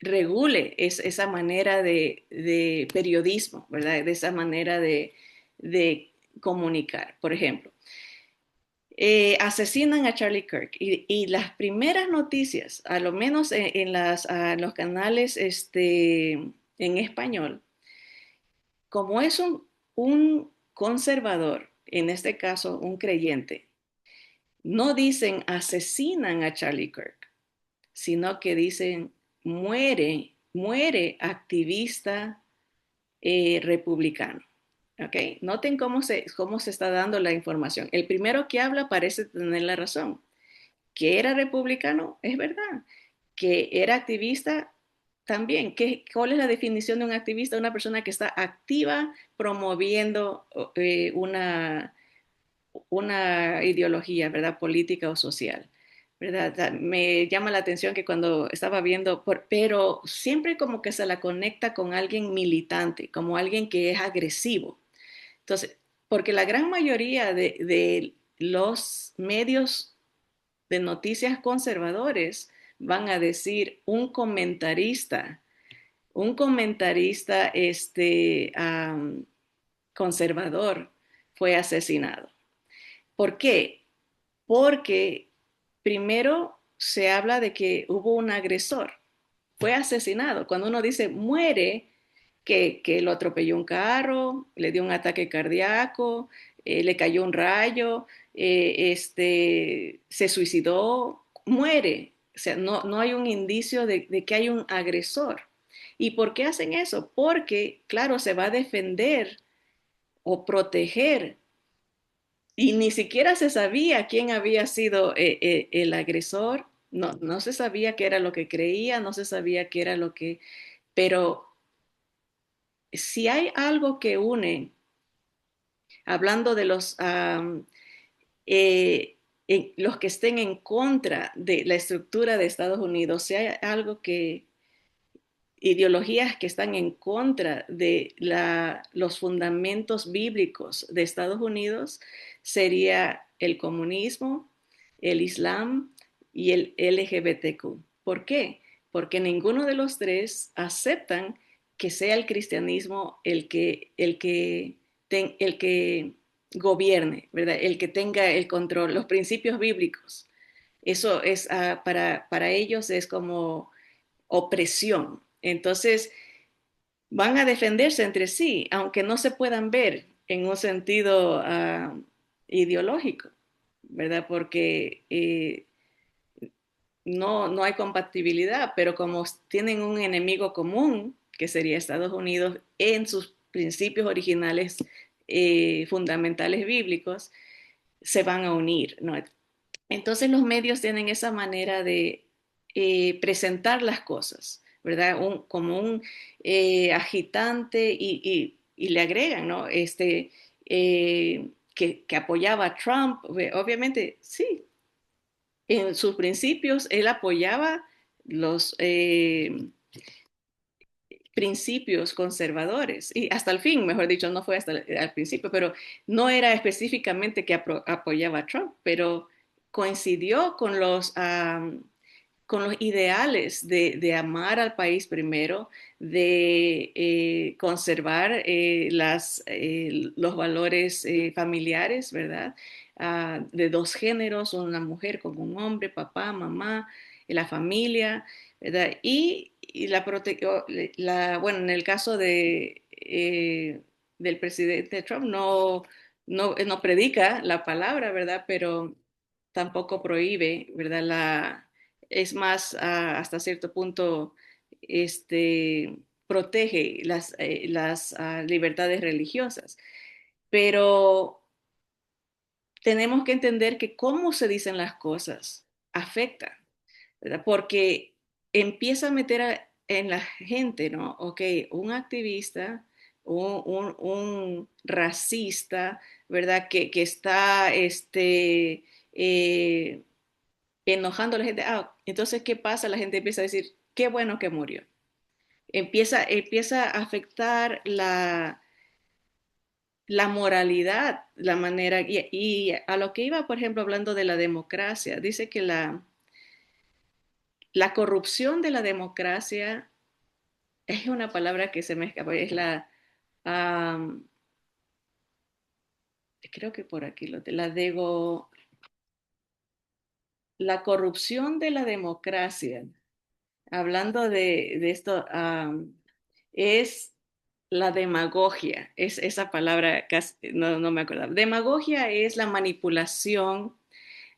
Speaker 1: regule esa manera de periodismo, ¿verdad? De esa manera de comunicar. Por ejemplo, asesinan a Charlie Kirk y las primeras noticias, a lo menos los canales en español, como es un conservador, en este caso un creyente, no dicen asesinan a Charlie Kirk, sino que dicen muere activista republicano. ¿Okay? Noten cómo se está dando la información. El primero que habla parece tener la razón. Que era republicano, es verdad. Que era activista, también. ¿Cuál es la definición de un activista? Una persona que está activa promoviendo una ideología, ¿verdad? Política o social. ¿Verdad? Me llama la atención que cuando estaba viendo, pero siempre como que se la conecta con alguien militante, como alguien que es agresivo. Entonces, porque la gran mayoría de los medios de noticias conservadores van a decir un comentarista conservador fue asesinado. ¿Por qué? Porque primero se habla de que hubo un agresor, fue asesinado. Cuando uno dice muere, que lo atropelló un carro, le dio un ataque cardíaco, le cayó un rayo, se suicidó, muere. O sea, no hay un indicio de que hay un agresor. ¿Y por qué hacen eso? Porque, claro, se va a defender o proteger y ni siquiera se sabía quién había sido el agresor, no se sabía qué era lo que creía, no se sabía qué era lo que... Pero si hay algo que une, hablando de los que estén en contra de la estructura de Estados Unidos, si hay algo que ideologías que están en contra de los fundamentos bíblicos de Estados Unidos sería el comunismo, el islam y el LGBTQ. ¿Por qué? Porque ninguno de los tres aceptan que sea el cristianismo el que gobierne, ¿verdad? El que tenga el control, los principios bíblicos. Eso es, para ellos es como opresión. Entonces, van a defenderse entre sí, aunque no se puedan ver en un sentido ideológico, ¿verdad? Porque no hay compatibilidad, pero como tienen un enemigo común, que sería Estados Unidos, en sus principios originales fundamentales bíblicos, se van a unir, ¿no? Entonces los medios tienen esa manera de presentar las cosas, ¿verdad? Como un agitante y le agregan, ¿no? Que apoyaba a Trump. Obviamente, sí, en sus principios él apoyaba los principios conservadores y hasta el fin, mejor dicho, no fue hasta el principio, pero no era específicamente que apoyaba a Trump, pero coincidió con los ideales de amar al país primero, de conservar los valores familiares, ¿verdad? De dos géneros, una mujer con un hombre, papá, mamá, la familia, ¿verdad? Bueno, en el caso del presidente Trump, no predica la palabra, ¿verdad? Pero tampoco prohíbe, ¿verdad? Es más, hasta cierto punto, protege las libertades religiosas. Pero tenemos que entender que cómo se dicen las cosas afecta, ¿verdad? Porque empieza a meter en la gente, ¿no? Ok, un activista, un racista, ¿verdad? Que está eh, enojando a la gente. Entonces, ¿qué pasa? La gente empieza a decir, qué bueno que murió. empieza a afectar la moralidad, la manera, y a lo que iba, por ejemplo, hablando de la democracia, dice que la corrupción de la democracia es una palabra que se me escapa, es um, creo que por aquí la corrupción de la democracia, hablando de esto, es la demagogia, es esa palabra, no me acordaba. Demagogia es la manipulación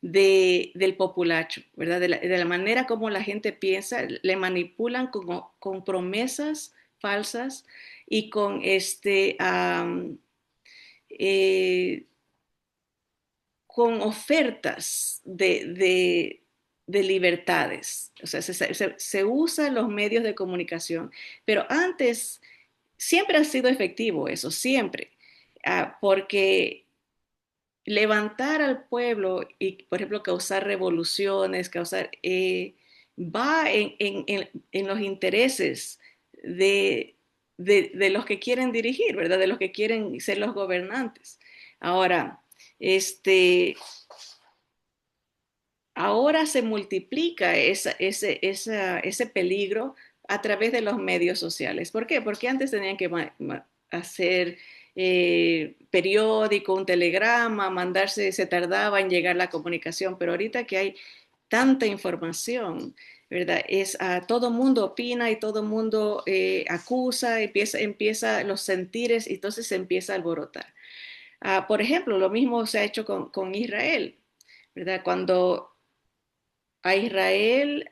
Speaker 1: del populacho, ¿verdad? De la manera como la gente piensa, le manipulan con promesas falsas y con eh, con ofertas de libertades. O sea, se usan los medios de comunicación, pero antes siempre ha sido efectivo eso, siempre, porque levantar al pueblo y, por ejemplo, causar revoluciones, va en los intereses de, de los que quieren dirigir, ¿verdad? De los que quieren ser los gobernantes. Ahora, este, ahora se multiplica ese peligro a través de los medios sociales. ¿Por qué? Porque antes tenían que hacer periódico, un telegrama, mandarse, se tardaba en llegar la comunicación, pero ahorita que hay tanta información, ¿verdad? Todo mundo opina y todo mundo acusa, empieza los sentires y entonces se empieza a alborotar. Por ejemplo, lo mismo se ha hecho con Israel, ¿verdad? Cuando a Israel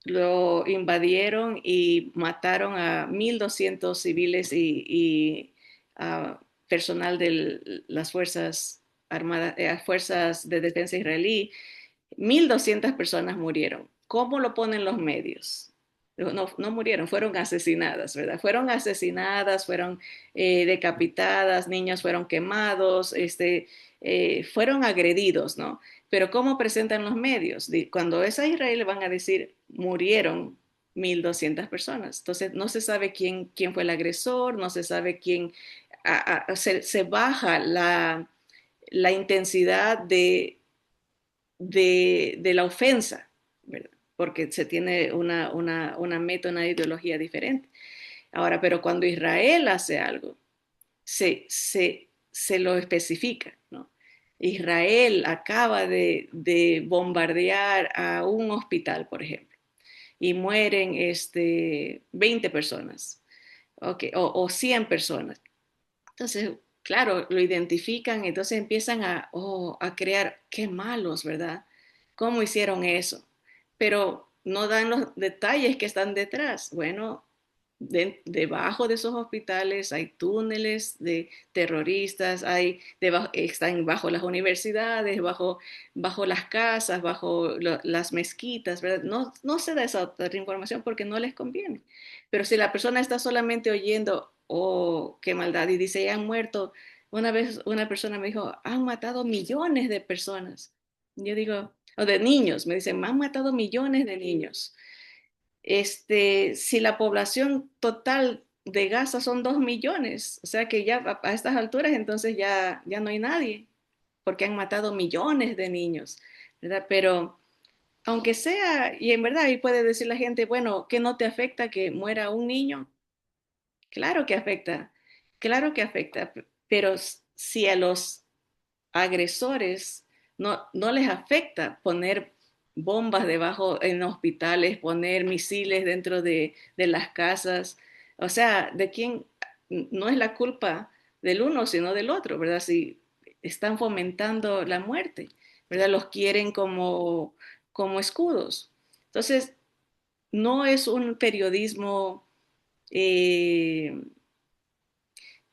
Speaker 1: lo invadieron y mataron a 1.200 civiles y personal de las Fuerzas Armadas, Fuerzas de Defensa israelí. 1.200 personas murieron. ¿Cómo lo ponen los medios? No murieron, fueron asesinadas, ¿verdad? Fueron asesinadas, fueron decapitadas, niños fueron quemados, fueron agredidos, ¿no? Pero ¿cómo presentan los medios? Cuando es a Israel van a decir, murieron 1.200 personas. Entonces no se sabe quién fue el agresor, no se sabe se baja la intensidad de la ofensa, ¿verdad? Porque se tiene una meta, una ideología diferente. Ahora, pero cuando Israel hace algo, se lo especifica, ¿no? Israel acaba de bombardear a un hospital, por ejemplo, y mueren 20 personas, okay, o 100 personas. Entonces, claro, lo identifican, entonces empiezan a crear, qué malos, ¿verdad? ¿Cómo hicieron eso? Pero no dan los detalles que están detrás. Bueno, debajo de esos hospitales hay túneles de terroristas, están bajo las universidades, bajo las casas, bajo las mezquitas, ¿verdad? No se da esa otra información porque no les conviene. Pero si la persona está solamente oyendo, oh, qué maldad, y dice, ya han muerto, una vez una persona me dijo, han matado millones de personas. Yo digo, o de niños, me dicen, han matado millones de niños. Si la población total de Gaza son 2 millones, o sea que ya a estas alturas entonces ya no hay nadie, porque han matado millones de niños, ¿verdad? Pero aunque sea, y en verdad ahí puede decir la gente, bueno, ¿qué no te afecta que muera un niño? Claro que afecta, claro que afecta, pero si a los agresores no les afecta poner bombas debajo en hospitales, poner misiles dentro de las casas. O sea, ¿de quién? No es la culpa del uno, sino del otro, ¿verdad? Si están fomentando la muerte, ¿verdad? Los quieren como escudos. Entonces, no es un periodismo eh,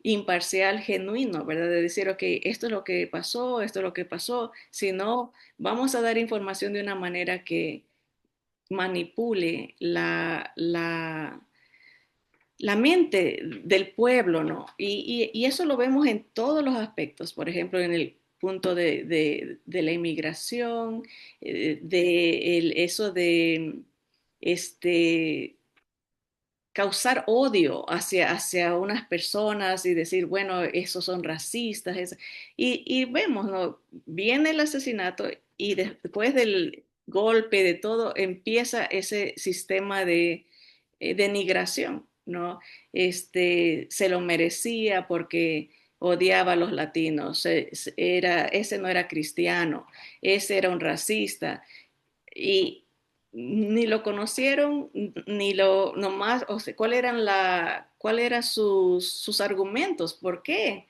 Speaker 1: imparcial, genuino, ¿verdad? De decir, ok, esto es lo que pasó, esto es lo que pasó, sino vamos a dar información de una manera que manipule la mente del pueblo, ¿no? Y eso lo vemos en todos los aspectos, por ejemplo, en el punto de la inmigración, eso de este, causar odio hacia unas personas y decir, bueno, esos son racistas. Y vemos, ¿no? Viene el asesinato y después del golpe, de todo, empieza ese sistema de denigración, ¿no? Se lo merecía porque odiaba a los latinos, ese no era cristiano, ese era un racista y ni lo conocieron, ni lo nomás, o sea, cuál eran sus argumentos, por qué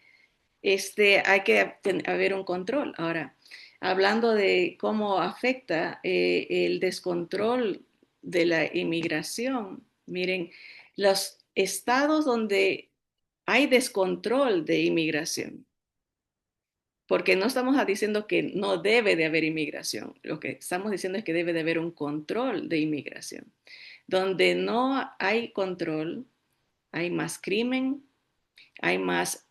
Speaker 1: hay que haber un control. Ahora, hablando de cómo afecta el descontrol de la inmigración, miren, los estados donde hay descontrol de inmigración, porque no estamos diciendo que no debe de haber inmigración, lo que estamos diciendo es que debe de haber un control de inmigración. Donde no hay control, hay más crimen, hay más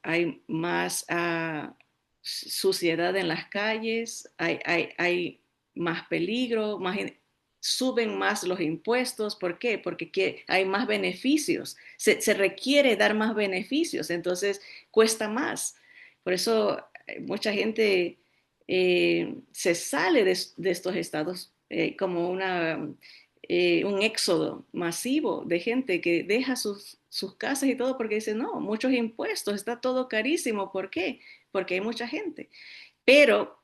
Speaker 1: suciedad en las calles, hay más peligro, suben más los impuestos. ¿Por qué? Porque hay más beneficios, se requiere dar más beneficios, entonces cuesta más. Por eso mucha gente se sale de estos estados como un éxodo masivo de gente que deja sus casas y todo porque dice, no, muchos impuestos, está todo carísimo. ¿Por qué? Porque hay mucha gente. Pero,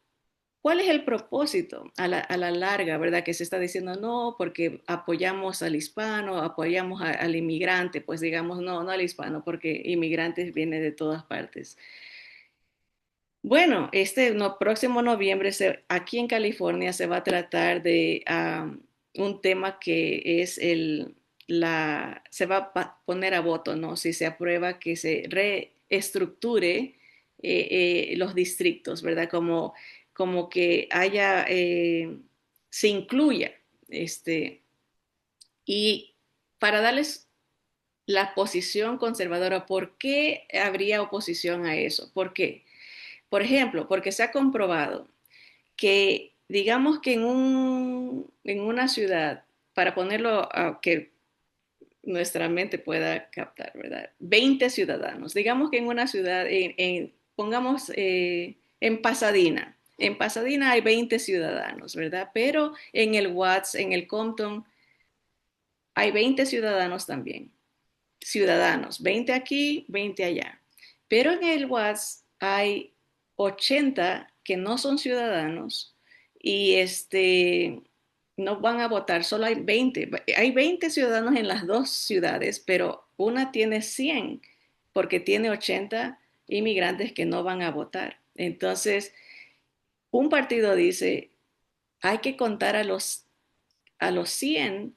Speaker 1: ¿cuál es el propósito a la larga, verdad? Que se está diciendo, no, porque apoyamos al hispano, apoyamos al inmigrante, pues digamos, no, no al hispano, porque inmigrantes vienen de todas partes. Bueno, no, próximo noviembre aquí en California se va a tratar de un tema que es se va a poner a voto, ¿no? Si se aprueba que se reestructure los distritos, ¿verdad? Como que se incluya, y para darles la posición conservadora, ¿por qué habría oposición a eso? ¿Por qué? Por ejemplo, porque se ha comprobado que, digamos que en una ciudad, para ponerlo a que nuestra mente pueda captar, ¿verdad? 20 ciudadanos, digamos que en una ciudad, pongamos en Pasadena. En Pasadena hay 20 ciudadanos, ¿verdad? Pero en el Watts, en el Compton, hay 20 ciudadanos también. Ciudadanos, 20 aquí, 20 allá. Pero en el Watts hay 80 que no son ciudadanos y no van a votar, solo hay 20. Hay 20 ciudadanos en las dos ciudades, pero una tiene 100 porque tiene 80 inmigrantes que no van a votar. Entonces, un partido dice, hay que contar a los 100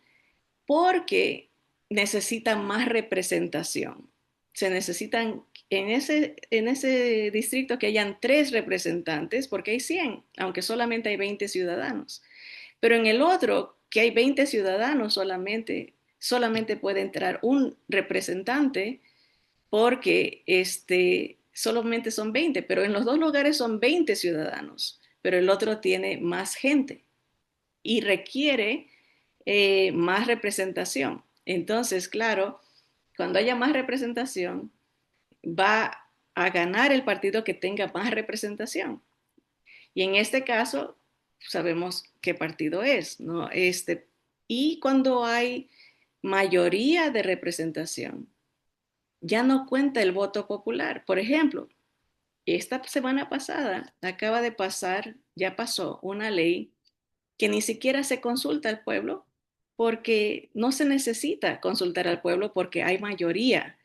Speaker 1: porque necesitan más representación. Se necesitan en ese distrito que hayan 3 representantes, porque hay 100, aunque solamente hay 20 ciudadanos. Pero en el otro, que hay 20 ciudadanos solamente puede entrar un representante porque solamente son 20, pero en los dos lugares son 20 ciudadanos, pero el otro tiene más gente y requiere más representación. Entonces, claro, cuando haya más representación, va a ganar el partido que tenga más representación. Y en este caso, sabemos qué partido es, ¿no? Y cuando hay mayoría de representación, ya no cuenta el voto popular. Por ejemplo, esta semana pasada acaba de pasar, ya pasó una ley que ni siquiera se consulta al pueblo porque no se necesita consultar al pueblo porque hay mayoría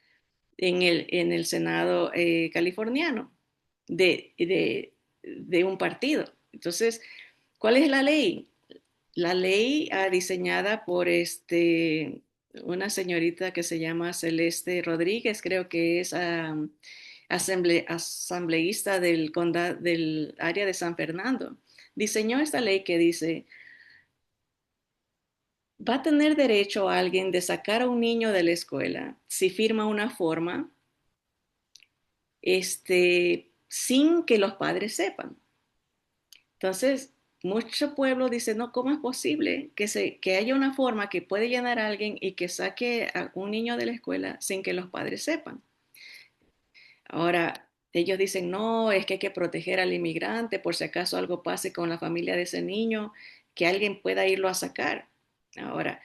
Speaker 1: en el Senado californiano de un partido. Entonces, ¿cuál es la ley? La ley diseñada por una señorita que se llama Celeste Rodríguez, creo que es asambleísta del área de San Fernando. Diseñó esta ley que dice, va a tener derecho a alguien de sacar a un niño de la escuela si firma una forma, sin que los padres sepan. Entonces, mucho pueblo dice, no, ¿cómo es posible que haya una forma que puede llenar a alguien y que saque a un niño de la escuela sin que los padres sepan? Ahora, ellos dicen, no, es que hay que proteger al inmigrante por si acaso algo pase con la familia de ese niño, que alguien pueda irlo a sacar. Ahora,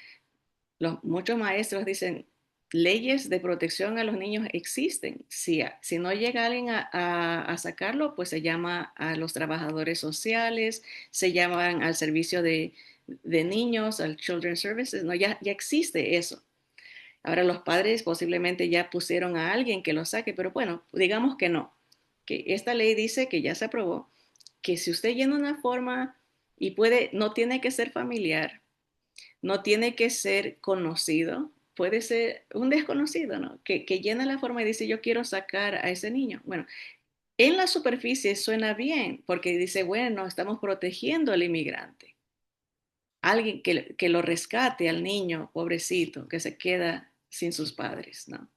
Speaker 1: muchos maestros dicen, leyes de protección a los niños existen. Si no llega alguien a sacarlo, pues se llama a los trabajadores sociales, se llaman al servicio de niños, al Children's Services, no, ya existe eso. Ahora los padres posiblemente ya pusieron a alguien que lo saque, pero bueno, digamos que no, que esta ley dice que ya se aprobó, que si usted llena una forma y puede, no tiene que ser familiar, no tiene que ser conocido, puede ser un desconocido, ¿no? Que llena la forma y dice, yo quiero sacar a ese niño. Bueno, en la superficie suena bien, porque dice, bueno, estamos protegiendo al inmigrante. Alguien que lo rescate al niño, pobrecito, que se queda sin sus padres, ¿no?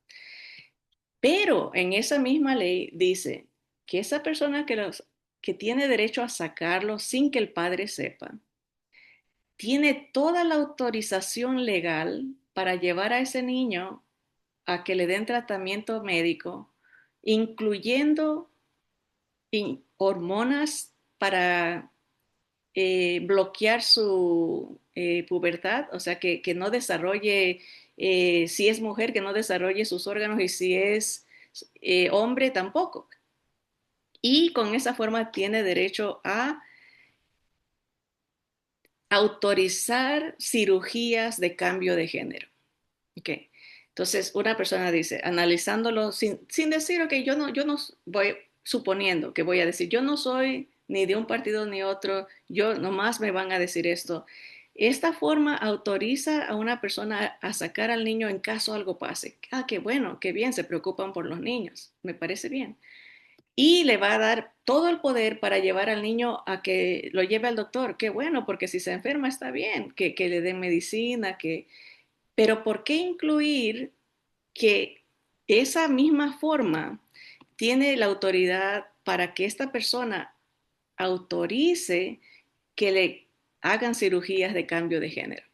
Speaker 1: Pero en esa misma ley dice que esa persona que tiene derecho a sacarlo sin que el padre sepa, tiene toda la autorización legal para llevar a ese niño a que le den tratamiento médico, incluyendo hormonas para bloquear su pubertad, o sea, que no desarrolle, si es mujer, que no desarrolle sus órganos y si es hombre, tampoco. Y con esa forma tiene derecho a autorizar cirugías de cambio de género. Okay. Entonces, una persona dice, analizándolo sin decir, ok, yo no voy suponiendo que voy a decir, yo no soy ni de un partido ni otro, yo nomás me van a decir esto. Esta forma autoriza a una persona a sacar al niño en caso algo pase. Ah, qué bueno, qué bien, se preocupan por los niños, me parece bien. Y le va a dar todo el poder para llevar al niño a que lo lleve al doctor. Qué bueno, porque si se enferma está bien, que le den medicina, que... Pero ¿por qué incluir que esa misma forma tiene la autoridad para que esta persona autorice que le hagan cirugías de cambio de género?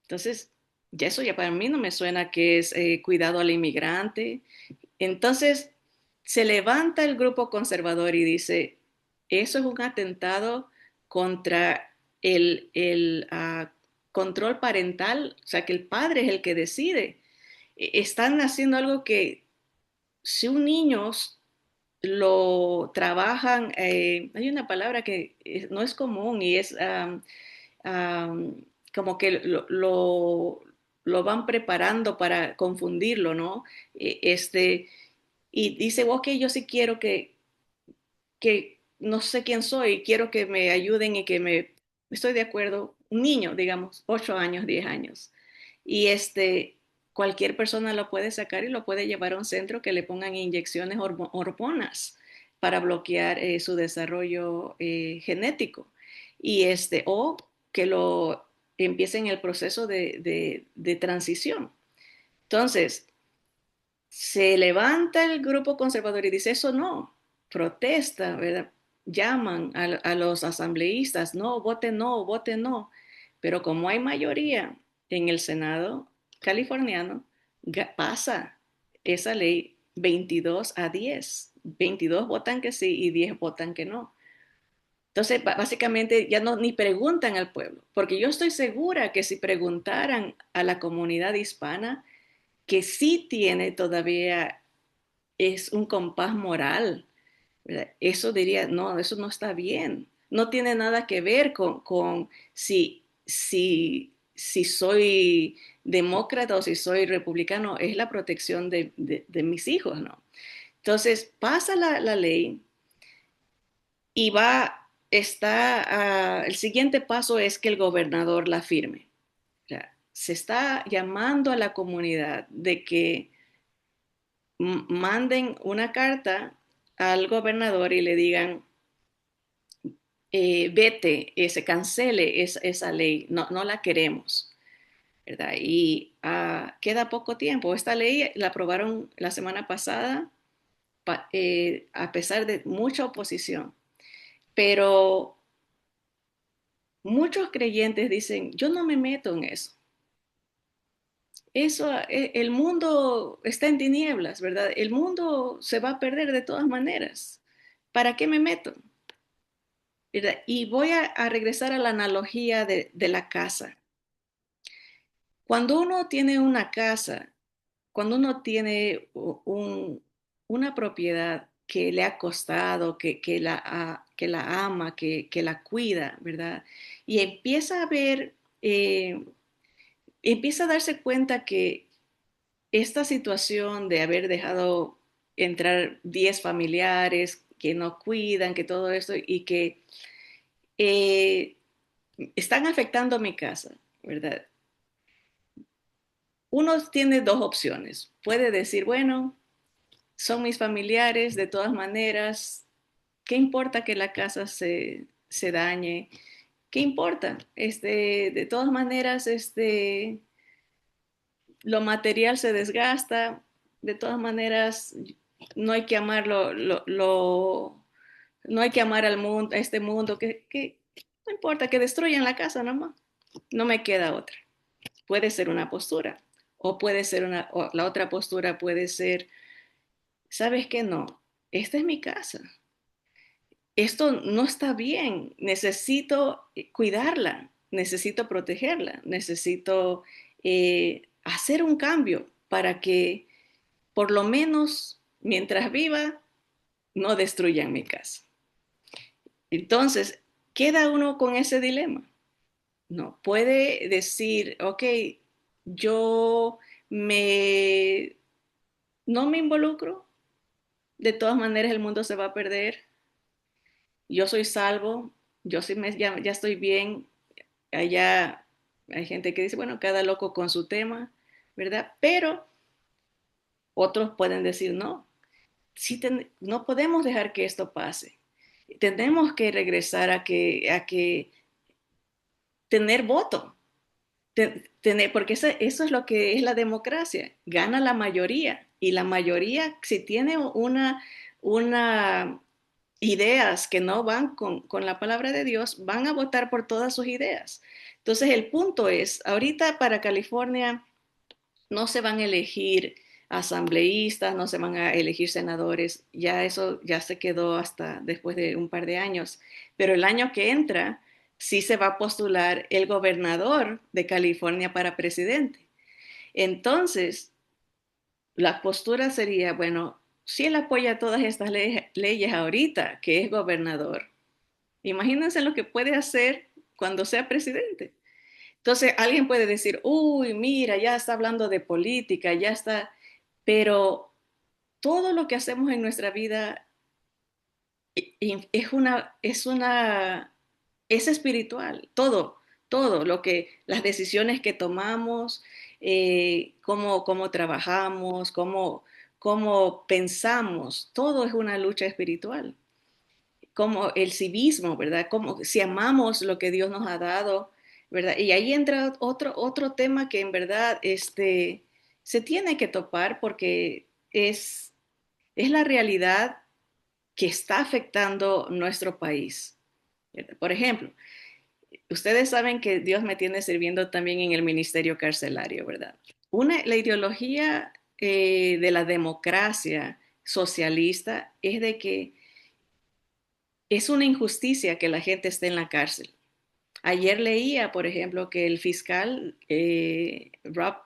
Speaker 1: Entonces, ya eso ya para mí no me suena que es cuidado al inmigrante. Entonces, se levanta el grupo conservador y dice, eso es un atentado contra el control parental, o sea, que el padre es el que decide. Están haciendo algo que si un niño lo trabajan, hay una palabra que no es común y es como que lo van preparando para confundirlo, ¿no? Y dice, ok, yo sí quiero que no sé quién soy, quiero que me ayuden y estoy de acuerdo, un niño, digamos, 8 años, 10 años. Y cualquier persona lo puede sacar y lo puede llevar a un centro que le pongan inyecciones hormonas para bloquear su desarrollo genético. O que lo empiecen el proceso de transición. Entonces, se levanta el grupo conservador y dice, eso no, protesta, ¿verdad? Llaman a los asambleístas, no, voten no, voten no. Pero como hay mayoría en el Senado californiano, pasa esa ley 22-10. 22 votan que sí y 10 votan que no. Entonces, básicamente ya no ni preguntan al pueblo, porque yo estoy segura que si preguntaran a la comunidad hispana, que sí tiene todavía es un compás moral, ¿verdad? Eso diría, no, eso no está bien. No tiene nada que ver con si soy demócrata o si soy republicano, es la protección de mis hijos, ¿no? Entonces pasa la ley y el siguiente paso es que el gobernador la firme. O sea, se está llamando a la comunidad de que manden una carta al gobernador y le digan, vete, se cancele esa ley, no la queremos, ¿verdad? Y queda poco tiempo. Esta ley la aprobaron la semana pasada a pesar de mucha oposición, pero muchos creyentes dicen, yo no me meto en eso. Eso, el mundo está en tinieblas, ¿verdad? El mundo se va a perder de todas maneras. ¿Para qué me meto? ¿Verdad? Y voy a regresar a la analogía de la casa. Cuando uno tiene una casa, cuando uno tiene una propiedad que le ha costado, que la ama, que la cuida, ¿verdad? Y empieza a ver, empieza a darse cuenta que esta situación de haber dejado entrar 10 familiares que no cuidan, que todo esto y que eh, están afectando mi casa, ¿verdad? Uno tiene dos opciones. Puede decir, bueno, son mis familiares, de todas maneras, ¿qué importa que la casa se dañe? ¿Qué importa? De todas maneras, lo material se desgasta, de todas maneras, no hay que amarlo, no hay que amar al mundo, a este mundo, que no importa, que destruyan la casa nomás. No me queda otra. Puede ser una postura, o puede ser o la otra postura puede ser, ¿sabes qué? No, esta es mi casa. Esto no está bien. Necesito cuidarla, necesito protegerla, necesito hacer un cambio para que por lo menos mientras viva no destruyan mi casa. Entonces, queda uno con ese dilema. No, puede decir, ok, yo me, no me involucro, de todas maneras el mundo se va a perder, yo soy salvo, yo sí ya estoy bien, allá hay gente que dice, bueno, cada loco con su tema, ¿verdad? Pero otros pueden decir, no, no podemos dejar que esto pase. Tenemos que regresar a que tener voto, tener, porque eso es lo que es la democracia, gana la mayoría y la mayoría si tiene una ideas que no van con la palabra de Dios, van a votar por todas sus ideas. Entonces el punto es, ahorita para California no se van a elegir asambleístas, no se van a elegir senadores, ya eso ya se quedó hasta después de un par de años, pero el año que entra sí se va a postular el gobernador de California para presidente. Entonces, la postura sería, bueno, si él apoya todas estas leyes ahorita, que es gobernador, imagínense lo que puede hacer cuando sea presidente. Entonces, alguien puede decir, uy, mira, ya está hablando de política, ya está, pero todo lo que hacemos en nuestra vida es espiritual, todo las decisiones que tomamos, cómo trabajamos, cómo pensamos, todo es una lucha espiritual. Como el civismo, ¿verdad? Como si amamos lo que Dios nos ha dado, ¿verdad? Y ahí entra otro tema que en verdad se tiene que topar porque es la realidad que está afectando nuestro país. Por ejemplo, ustedes saben que Dios me tiene sirviendo también en el ministerio carcelario, ¿verdad? La ideología de la democracia socialista es de que es una injusticia que la gente esté en la cárcel. Ayer leía, por ejemplo, que el fiscal Rob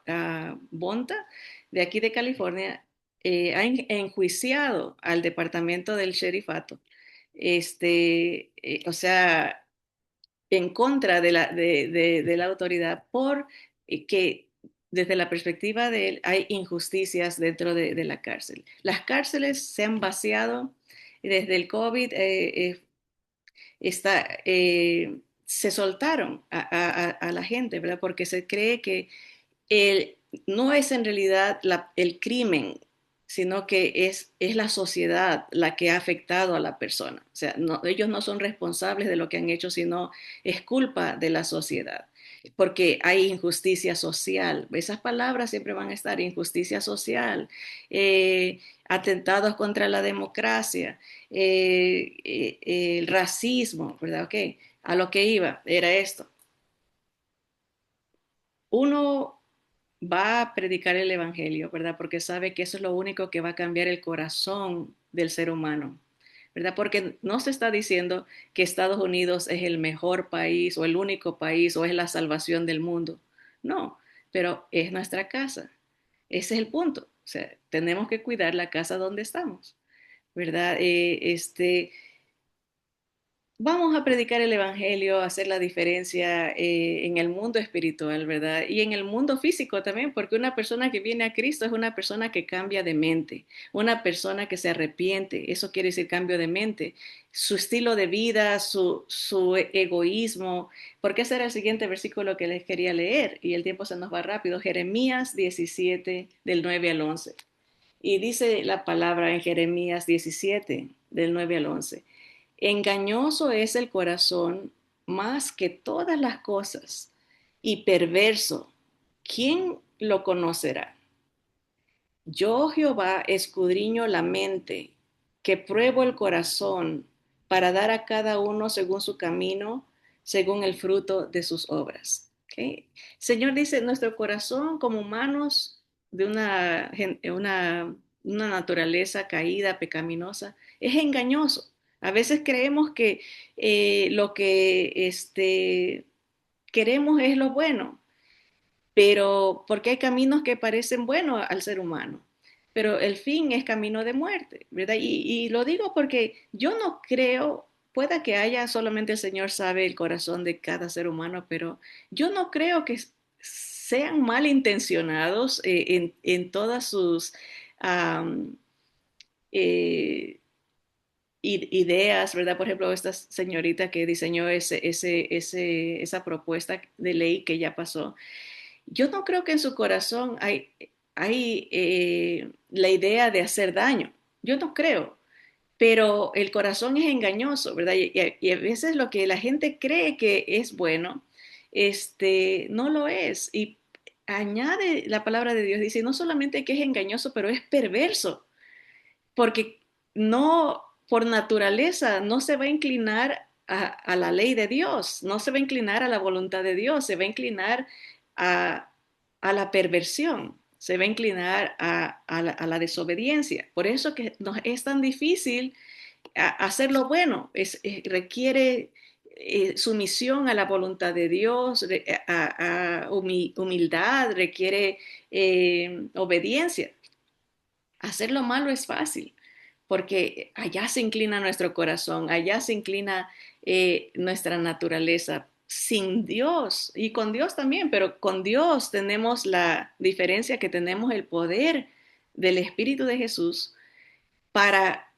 Speaker 1: Bonta de aquí de California ha enjuiciado al departamento del sherifato, o sea, en contra de la autoridad por que desde la perspectiva de él hay injusticias dentro de la cárcel. Las cárceles se han vaciado desde el COVID, se soltaron a la gente, ¿verdad? Porque se cree que el, no es en realidad el crimen, sino que es la sociedad la que ha afectado a la persona. O sea, ellos no son responsables de lo que han hecho, sino es culpa de la sociedad, porque hay injusticia social. Esas palabras siempre van a estar, injusticia social, atentados contra la democracia, el racismo, ¿verdad? Okay. A lo que iba era esto. Uno va a predicar el Evangelio, ¿verdad? Porque sabe que eso es lo único que va a cambiar el corazón del ser humano, ¿verdad? Porque no se está diciendo que Estados Unidos es el mejor país o el único país o es la salvación del mundo. No, pero es nuestra casa. Ese es el punto. O sea, tenemos que cuidar la casa donde estamos, ¿verdad? Vamos a predicar el Evangelio, a hacer la diferencia en el mundo espiritual, ¿verdad? Y en el mundo físico también, porque una persona que viene a Cristo es una persona que cambia de mente, una persona que se arrepiente, eso quiere decir cambio de mente, su estilo de vida, su egoísmo, porque ese era el siguiente versículo que les quería leer y el tiempo se nos va rápido, Jeremías 17 del 9 al 11. Y dice la palabra en Jeremías 17 del 9 al 11. Engañoso es el corazón más que todas las cosas y perverso. ¿Quién lo conocerá? Yo, Jehová, escudriño la mente, que pruebo el corazón para dar a cada uno según su camino, según el fruto de sus obras. ¿Okay? Señor dice, nuestro corazón como humanos de una naturaleza caída, pecaminosa, es engañoso. A veces creemos que lo que queremos es lo bueno, pero porque hay caminos que parecen buenos al ser humano, pero el fin es camino de muerte, ¿verdad? Y lo digo porque yo no creo, pueda que haya, solamente el Señor sabe el corazón de cada ser humano, pero yo no creo que sean malintencionados en todas sus um, eh, ideas, ¿verdad? Por ejemplo, esta señorita que diseñó esa propuesta de ley que ya pasó, yo no creo que en su corazón hay la idea de hacer daño. Yo no creo. Pero el corazón es engañoso, ¿verdad? Y a veces lo que la gente cree que es bueno, no lo es. Y añade la palabra de Dios, dice, no solamente que es engañoso, pero es perverso, porque no, por naturaleza, no se va a inclinar a la ley de Dios, no se va a inclinar a la voluntad de Dios, se va a inclinar a, a la perversión, se va a inclinar a la desobediencia. Por eso que nos es tan difícil hacer lo bueno, requiere sumisión a la voluntad de Dios, humildad, requiere obediencia. Hacer lo malo es fácil, porque allá se inclina nuestro corazón, allá se inclina nuestra naturaleza sin Dios y con Dios también, pero con Dios tenemos la diferencia que tenemos el poder del Espíritu de Jesús para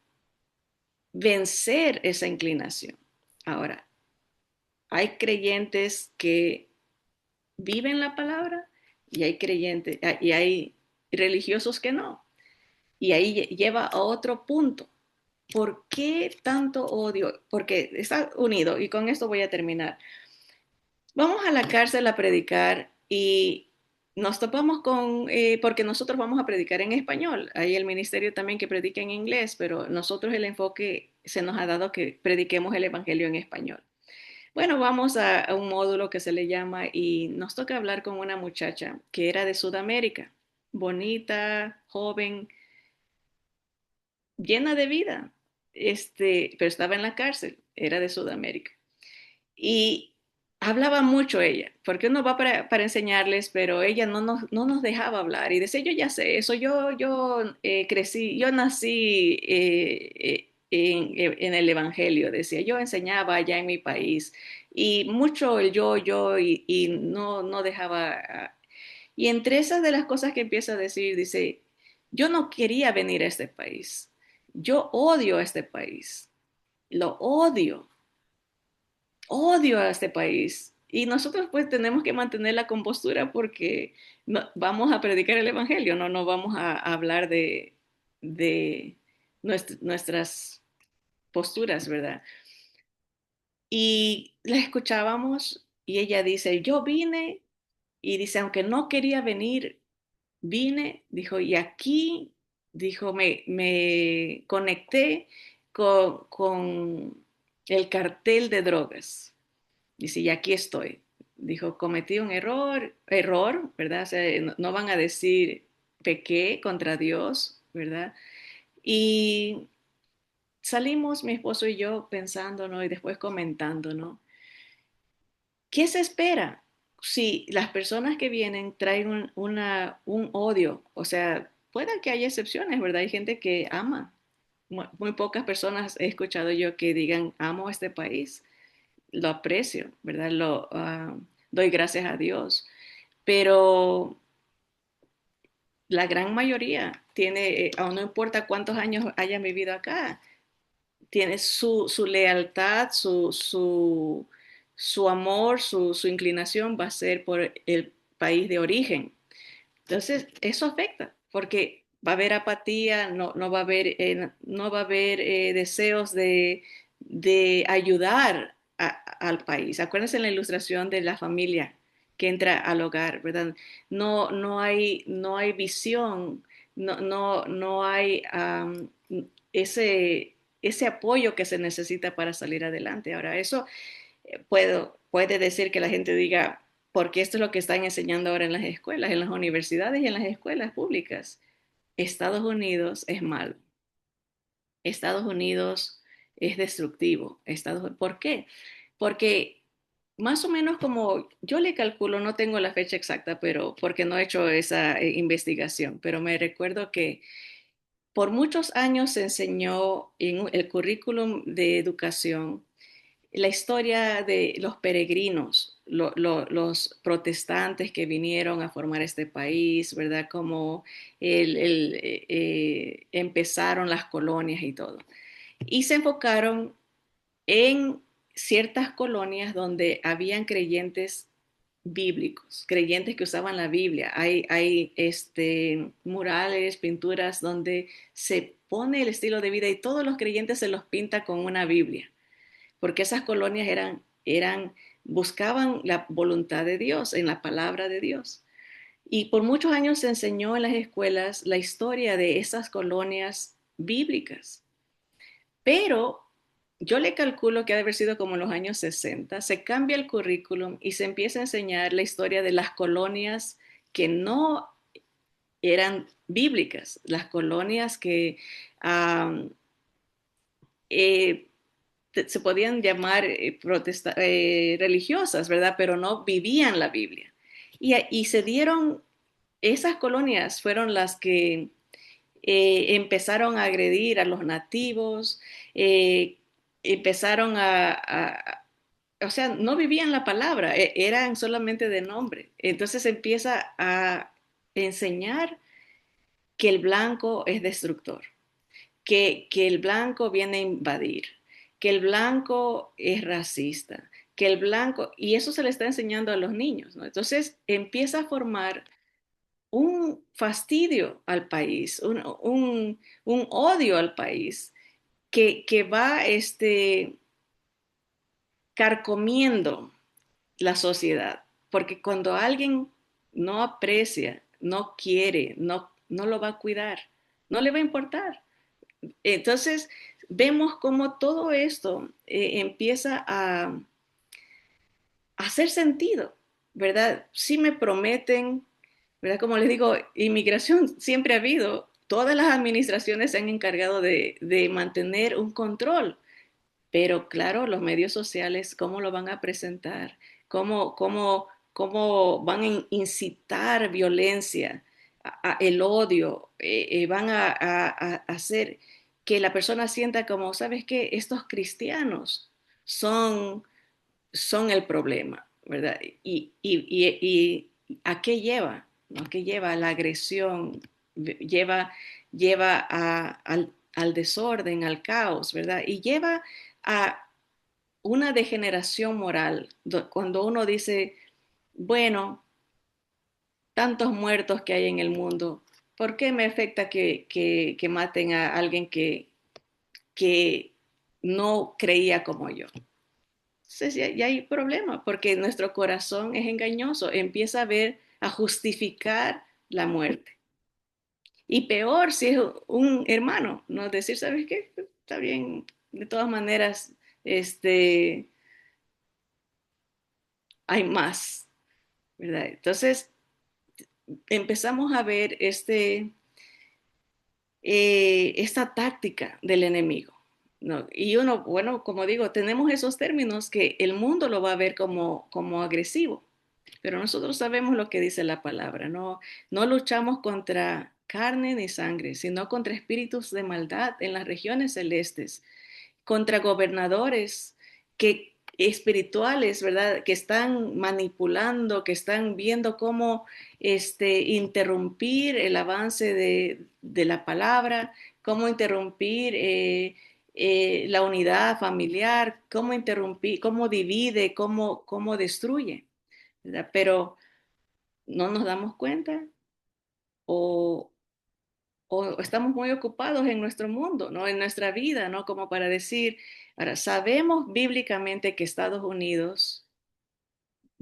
Speaker 1: vencer esa inclinación. Ahora, hay creyentes que viven la palabra y hay creyentes y hay religiosos que no. Y ahí lleva a otro punto. ¿Por qué tanto odio? Porque está unido, y con esto voy a terminar. Vamos a la cárcel a predicar y nos topamos porque nosotros vamos a predicar en español. Hay el ministerio también que predica en inglés, pero nosotros el enfoque se nos ha dado que prediquemos el evangelio en español. Bueno, vamos a un módulo que se le llama y nos toca hablar con una muchacha que era de Sudamérica, bonita, joven, llena de vida, pero estaba en la cárcel, era de Sudamérica. Y hablaba mucho ella, porque uno va para enseñarles, pero ella no nos dejaba hablar. Y decía, yo ya sé eso, yo crecí, yo nací en el Evangelio, decía, yo enseñaba allá en mi país. Y mucho el yo, y no dejaba. Y entre esas de las cosas que empieza a decir, dice, yo no quería venir a este país. Yo odio a este país. Lo odio a este país. Y nosotros pues tenemos que mantener la compostura porque vamos a predicar el Evangelio, no vamos a hablar de nuestras posturas, ¿verdad? Y la escuchábamos y ella dice, yo vine y dice, aunque no quería venir, vine, dijo, y aquí, dijo, me conecté con el cartel de drogas. Dice, y aquí estoy. Dijo, cometí un error, ¿verdad? O sea, no, no van a decir pequé contra Dios, ¿verdad? Y salimos mi esposo y yo pensando, ¿no? Y después comentando, ¿no? ¿Qué se espera si las personas que vienen traen un odio? O sea, puede que haya excepciones, ¿verdad? Hay gente que ama. Muy pocas personas he escuchado yo que digan, amo este país, lo aprecio, ¿verdad? Doy gracias a Dios. Pero la gran mayoría tiene, aún no importa cuántos años hayan vivido acá, tiene su lealtad, su amor, su inclinación va a ser por el país de origen. Entonces, eso afecta, porque va a haber apatía, no va a haber, no va a haber deseos de ayudar al país. Acuérdense en la ilustración de la familia que entra al hogar, ¿verdad? No hay visión, no hay ese apoyo que se necesita para salir adelante. Ahora, eso puede decir que la gente diga, porque esto es lo que están enseñando ahora en las escuelas, en las universidades y en las escuelas públicas. Estados Unidos es malo. Estados Unidos es destructivo. ¿Por qué? Porque más o menos como yo le calculo, no tengo la fecha exacta, pero porque no he hecho esa investigación, pero me recuerdo que por muchos años se enseñó en el currículum de educación la historia de los peregrinos, los protestantes que vinieron a formar este país, ¿verdad? Como empezaron las colonias y todo. Y se enfocaron en ciertas colonias donde habían creyentes bíblicos, creyentes que usaban la Biblia. Hay murales, pinturas donde se pone el estilo de vida y todos los creyentes se los pinta con una Biblia porque esas colonias buscaban la voluntad de Dios, en la palabra de Dios. Y por muchos años se enseñó en las escuelas la historia de esas colonias bíblicas. Pero yo le calculo que ha de haber sido como en los años 60, se cambia el currículum y se empieza a enseñar la historia de las colonias que no eran bíblicas, las colonias que um, eh, se podían llamar religiosas, ¿verdad? Pero no vivían la Biblia. Y se dieron, esas colonias fueron las que empezaron a agredir a los nativos, empezaron o sea, no vivían la palabra, eran solamente de nombre. Entonces empieza a enseñar que el blanco es destructor, que el blanco viene a invadir, que el blanco es racista, que el blanco, y eso se le está enseñando a los niños, ¿no? Entonces empieza a formar un fastidio al país, un odio al país que va carcomiendo la sociedad, porque cuando alguien no aprecia, no quiere, no lo va a cuidar, no le va a importar. Entonces, vemos cómo todo esto empieza a hacer sentido, ¿verdad? Si me prometen, ¿verdad? Como les digo, inmigración siempre ha habido, todas las administraciones se han encargado de mantener un control, pero claro, los medios sociales, ¿cómo lo van a presentar? ¿Cómo van a incitar violencia, el odio? Van a hacer que la persona sienta como, ¿sabes qué? Estos cristianos son, son el problema, ¿verdad? Y ¿a qué lleva? ¿No? ¿A qué lleva? La agresión, lleva, lleva al desorden, al caos, ¿verdad? Y lleva a una degeneración moral, cuando uno dice, bueno, tantos muertos que hay en el mundo, ¿por qué me afecta que maten a alguien que no creía como yo? Entonces ya hay problema, porque nuestro corazón es engañoso, empieza a ver, a justificar la muerte. Y peor si es un hermano, ¿no? Decir, ¿sabes qué? Está bien, de todas maneras, este, hay más, ¿verdad? Entonces empezamos a ver esta táctica del enemigo, ¿no? Y uno, bueno, como digo, tenemos esos términos que el mundo lo va a ver como agresivo, pero nosotros sabemos lo que dice la palabra, no, no luchamos contra carne ni sangre, sino contra espíritus de maldad en las regiones celestes, contra gobernadores que espirituales, ¿verdad? Que están manipulando, que están viendo cómo interrumpir el avance de la palabra, cómo interrumpir la unidad familiar, cómo interrumpir, cómo divide, cómo destruye, ¿verdad? Pero no nos damos cuenta o, o estamos muy ocupados en nuestro mundo, ¿no? En nuestra vida, ¿no? Como para decir, ahora, sabemos bíblicamente que Estados Unidos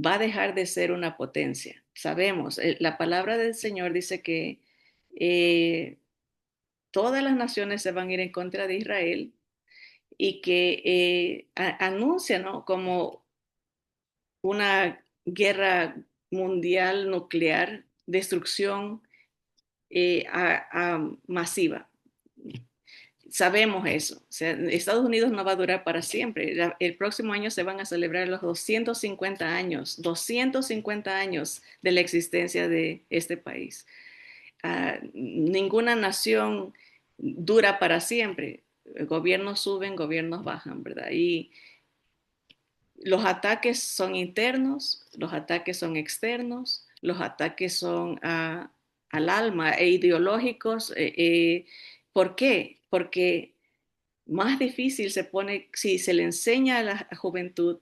Speaker 1: va a dejar de ser una potencia. Sabemos, la palabra del Señor dice que eh, todas las naciones se van a ir en contra de Israel y que anuncia, ¿no? Como una guerra mundial nuclear, destrucción masiva. Sabemos eso. O sea, Estados Unidos no va a durar para siempre. El próximo año se van a celebrar los 250 años de la existencia de este país. Ninguna nación dura para siempre. Gobiernos suben, gobiernos bajan, ¿verdad? Y los ataques son internos, los ataques son externos, los ataques son al alma e ideológicos. ¿Por qué? Porque más difícil se pone si se le enseña a la juventud,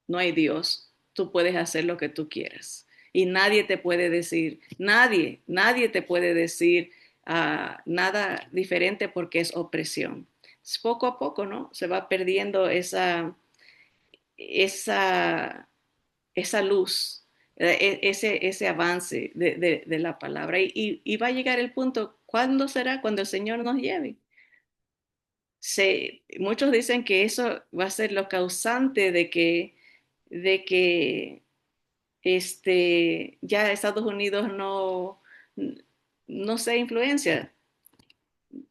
Speaker 1: no hay Dios, tú puedes hacer lo que tú quieras. Y nadie te puede decir, nadie te puede decir nada diferente porque es opresión. Poco a poco, ¿no? Se va perdiendo esa, esa luz, ese avance de la palabra. Y va a llegar el punto, ¿cuándo será? Cuando el Señor nos lleve. Muchos dicen que eso va a ser lo causante de que ya Estados Unidos no se influencia.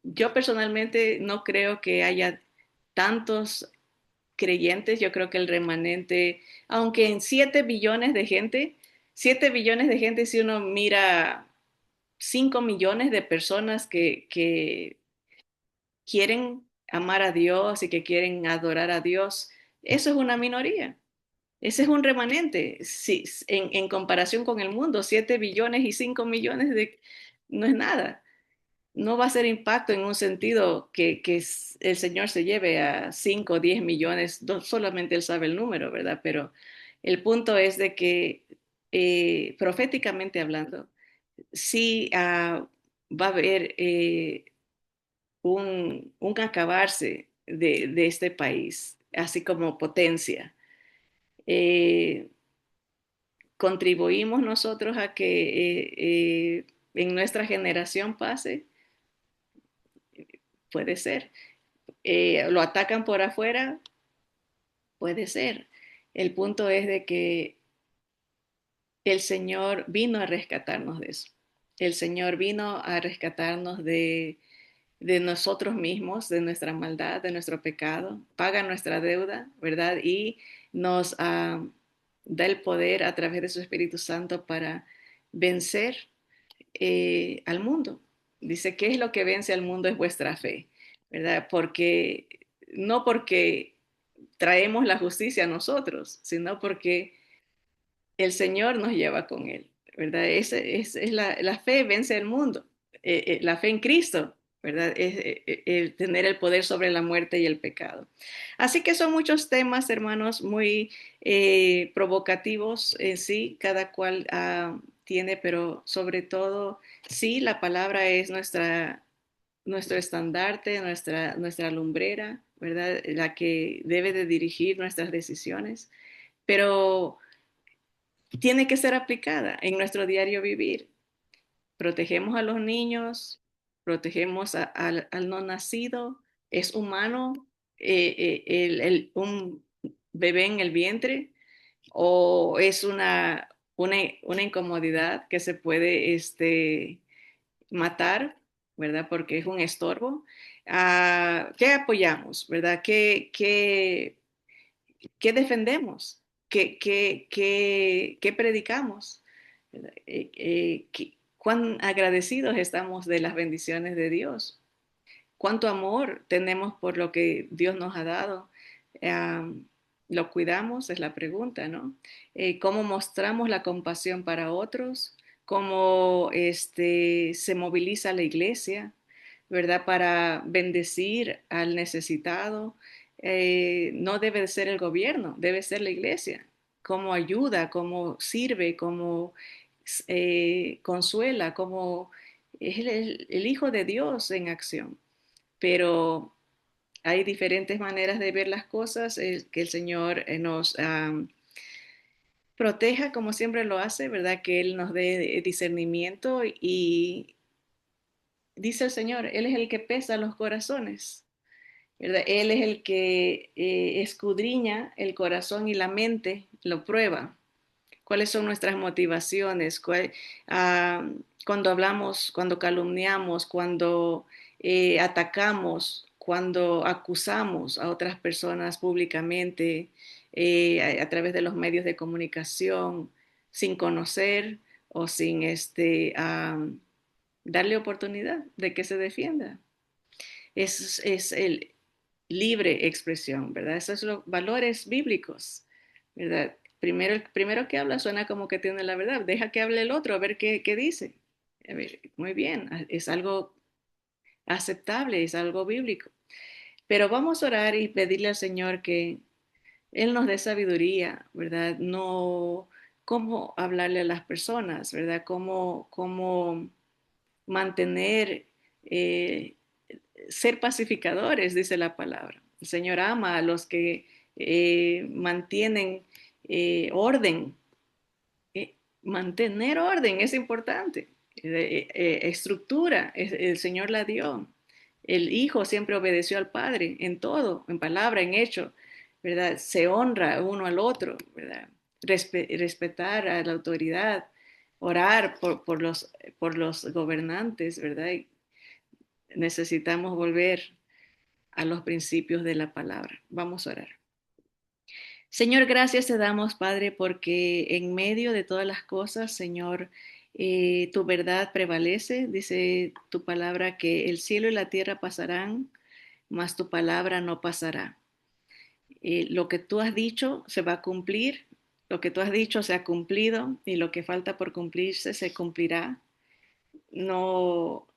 Speaker 1: Yo personalmente no creo que haya tantos creyentes, yo creo que el remanente, aunque en 7 billones de gente, si uno mira 5 millones de personas que quieren amar a Dios y que quieren adorar a Dios, eso es una minoría. Ese es un remanente. Sí, en comparación con el mundo, 7 billones y 5 millones no es nada. No va a ser impacto en un sentido que el Señor se lleve a 5 o 10 millones, solamente Él sabe el número, ¿verdad? Pero el punto es de que proféticamente hablando, sí va a haber un acabarse de este país, así como potencia. Eh, ¿Contribuimos nosotros a que en nuestra generación pase? Puede ser. ¿Lo atacan por afuera? Puede ser. El punto es de que el Señor vino a rescatarnos de eso. El Señor vino a rescatarnos de nosotros mismos, de nuestra maldad, de nuestro pecado, paga nuestra deuda, ¿verdad? Y nos da el poder a través de su Espíritu Santo para vencer al mundo. Dice, ¿qué es lo que vence al mundo? Es vuestra fe, ¿verdad? No porque traemos la justicia a nosotros, sino porque el Señor nos lleva con Él, ¿verdad? Es la fe vence al mundo, la fe en Cristo, ¿verdad? Es el tener el poder sobre la muerte y el pecado. Así que son muchos temas, hermanos, muy provocativos en sí, cada cual tiene, pero sobre todo, sí, la palabra es nuestro estandarte, nuestra lumbrera, ¿verdad? La que debe de dirigir nuestras decisiones, pero tiene que ser aplicada en nuestro diario vivir. Protegemos a los niños, protegemos al no nacido, es humano un bebé en el vientre, o es una incomodidad que se puede matar, ¿verdad? Porque es un estorbo. ¿Qué apoyamos, verdad? ¿Qué defendemos? ¿Qué predicamos? ¿Cuán agradecidos estamos de las bendiciones de Dios? ¿Cuánto amor tenemos por lo que Dios nos ha dado? ¿Lo cuidamos? Es la pregunta, ¿no? ¿Cómo mostramos la compasión para otros? ¿Cómo se moviliza la iglesia, ¿verdad? Para bendecir al necesitado. No debe de ser el gobierno, debe ser la iglesia. Cómo ayuda, cómo sirve, cómo consuela, cómo es el Hijo de Dios en acción. Pero hay diferentes maneras de ver las cosas, que el Señor nos proteja como siempre lo hace, ¿verdad? Que Él nos dé discernimiento y dice el Señor, Él es el que pesa los corazones, ¿verdad? Él es el que escudriña el corazón y la mente, lo prueba. ¿Cuáles son nuestras motivaciones? Ah, cuando hablamos, cuando calumniamos, cuando atacamos, cuando acusamos a otras personas públicamente, a través de los medios de comunicación, sin conocer o sin darle oportunidad de que se defienda. Es el libre expresión, ¿verdad? Esos son los valores bíblicos, ¿verdad? El primero que habla suena como que tiene la verdad. Deja que hable el otro, a ver qué dice. A ver, muy bien, es algo aceptable, es algo bíblico. Pero vamos a orar y pedirle al Señor que Él nos dé sabiduría, ¿verdad? No cómo hablarle a las personas, ¿verdad? Cómo mantener eh, ser pacificadores, dice la palabra. El Señor ama a los que mantienen orden. Mantener orden es importante. Estructura, el Señor la dio. El Hijo siempre obedeció al Padre en todo, en palabra, en hecho, ¿verdad? Se honra uno al otro, ¿verdad? Respetar a la autoridad, orar por los gobernantes, ¿verdad? Y necesitamos volver a los principios de la palabra. Vamos a orar. Señor, gracias te damos, Padre, porque en medio de todas las cosas, Señor, tu verdad prevalece. Dice tu palabra que el cielo y la tierra pasarán, mas tu palabra no pasará. Lo que tú has dicho se va a cumplir, lo que tú has dicho se ha cumplido y lo que falta por cumplirse se cumplirá. No,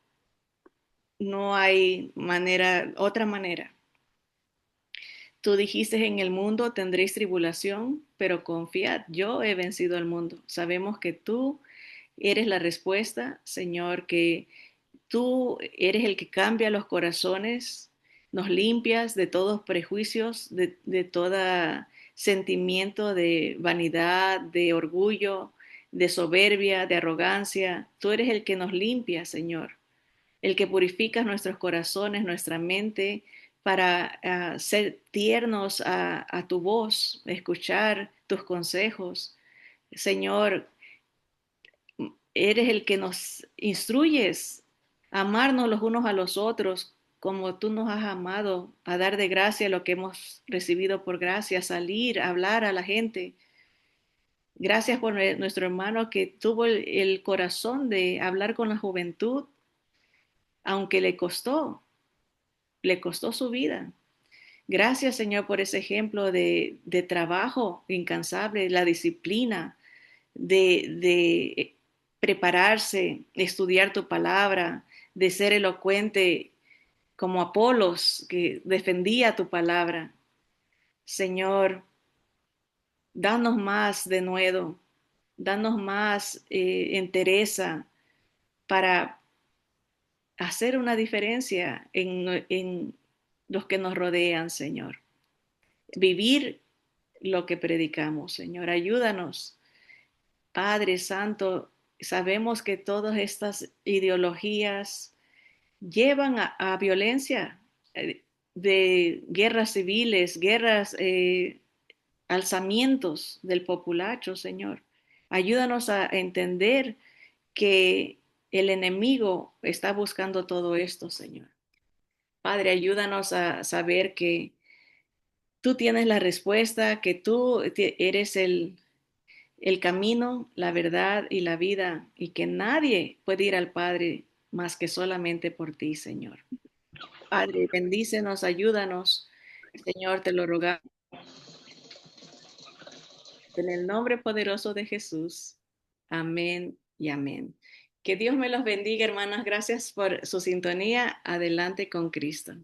Speaker 1: no hay manera, otra manera. Tú dijiste en el mundo tendréis tribulación, pero confiad, yo he vencido al mundo. Sabemos que tú eres la respuesta, Señor, que tú eres el que cambia los corazones, nos limpias de todos prejuicios, de todo sentimiento de vanidad, de orgullo, de soberbia, de arrogancia. Tú eres el que nos limpia, Señor, el que purifica nuestros corazones, nuestra mente, para ser tiernos a tu voz, escuchar tus consejos. Señor, eres el que nos instruyes a amarnos los unos a los otros como tú nos has amado, a dar de gracia lo que hemos recibido por gracia, salir, a hablar a la gente. Gracias por nuestro hermano que tuvo el corazón de hablar con la juventud, aunque le costó su vida. Gracias, Señor, por ese ejemplo de trabajo incansable, la disciplina, de prepararse, estudiar tu palabra, de ser elocuente como Apolos, que defendía tu palabra. Señor, danos más de nuevo, danos más entereza para hacer una diferencia en los que nos rodean, Señor. Vivir lo que predicamos, Señor. Ayúdanos, Padre Santo. Sabemos que todas estas ideologías llevan a violencia, de guerras civiles, guerras alzamientos del populacho, Señor. Ayúdanos a entender que el enemigo está buscando todo esto, Señor. Padre, ayúdanos a saber que tú tienes la respuesta, que tú eres el camino, la verdad y la vida, y que nadie puede ir al Padre más que solamente por ti, Señor. Padre, bendícenos, ayúdanos. Señor, te lo rogamos en el nombre poderoso de Jesús. Amén y amén. Que Dios me los bendiga, hermanas. Gracias por su sintonía. Adelante con Cristo.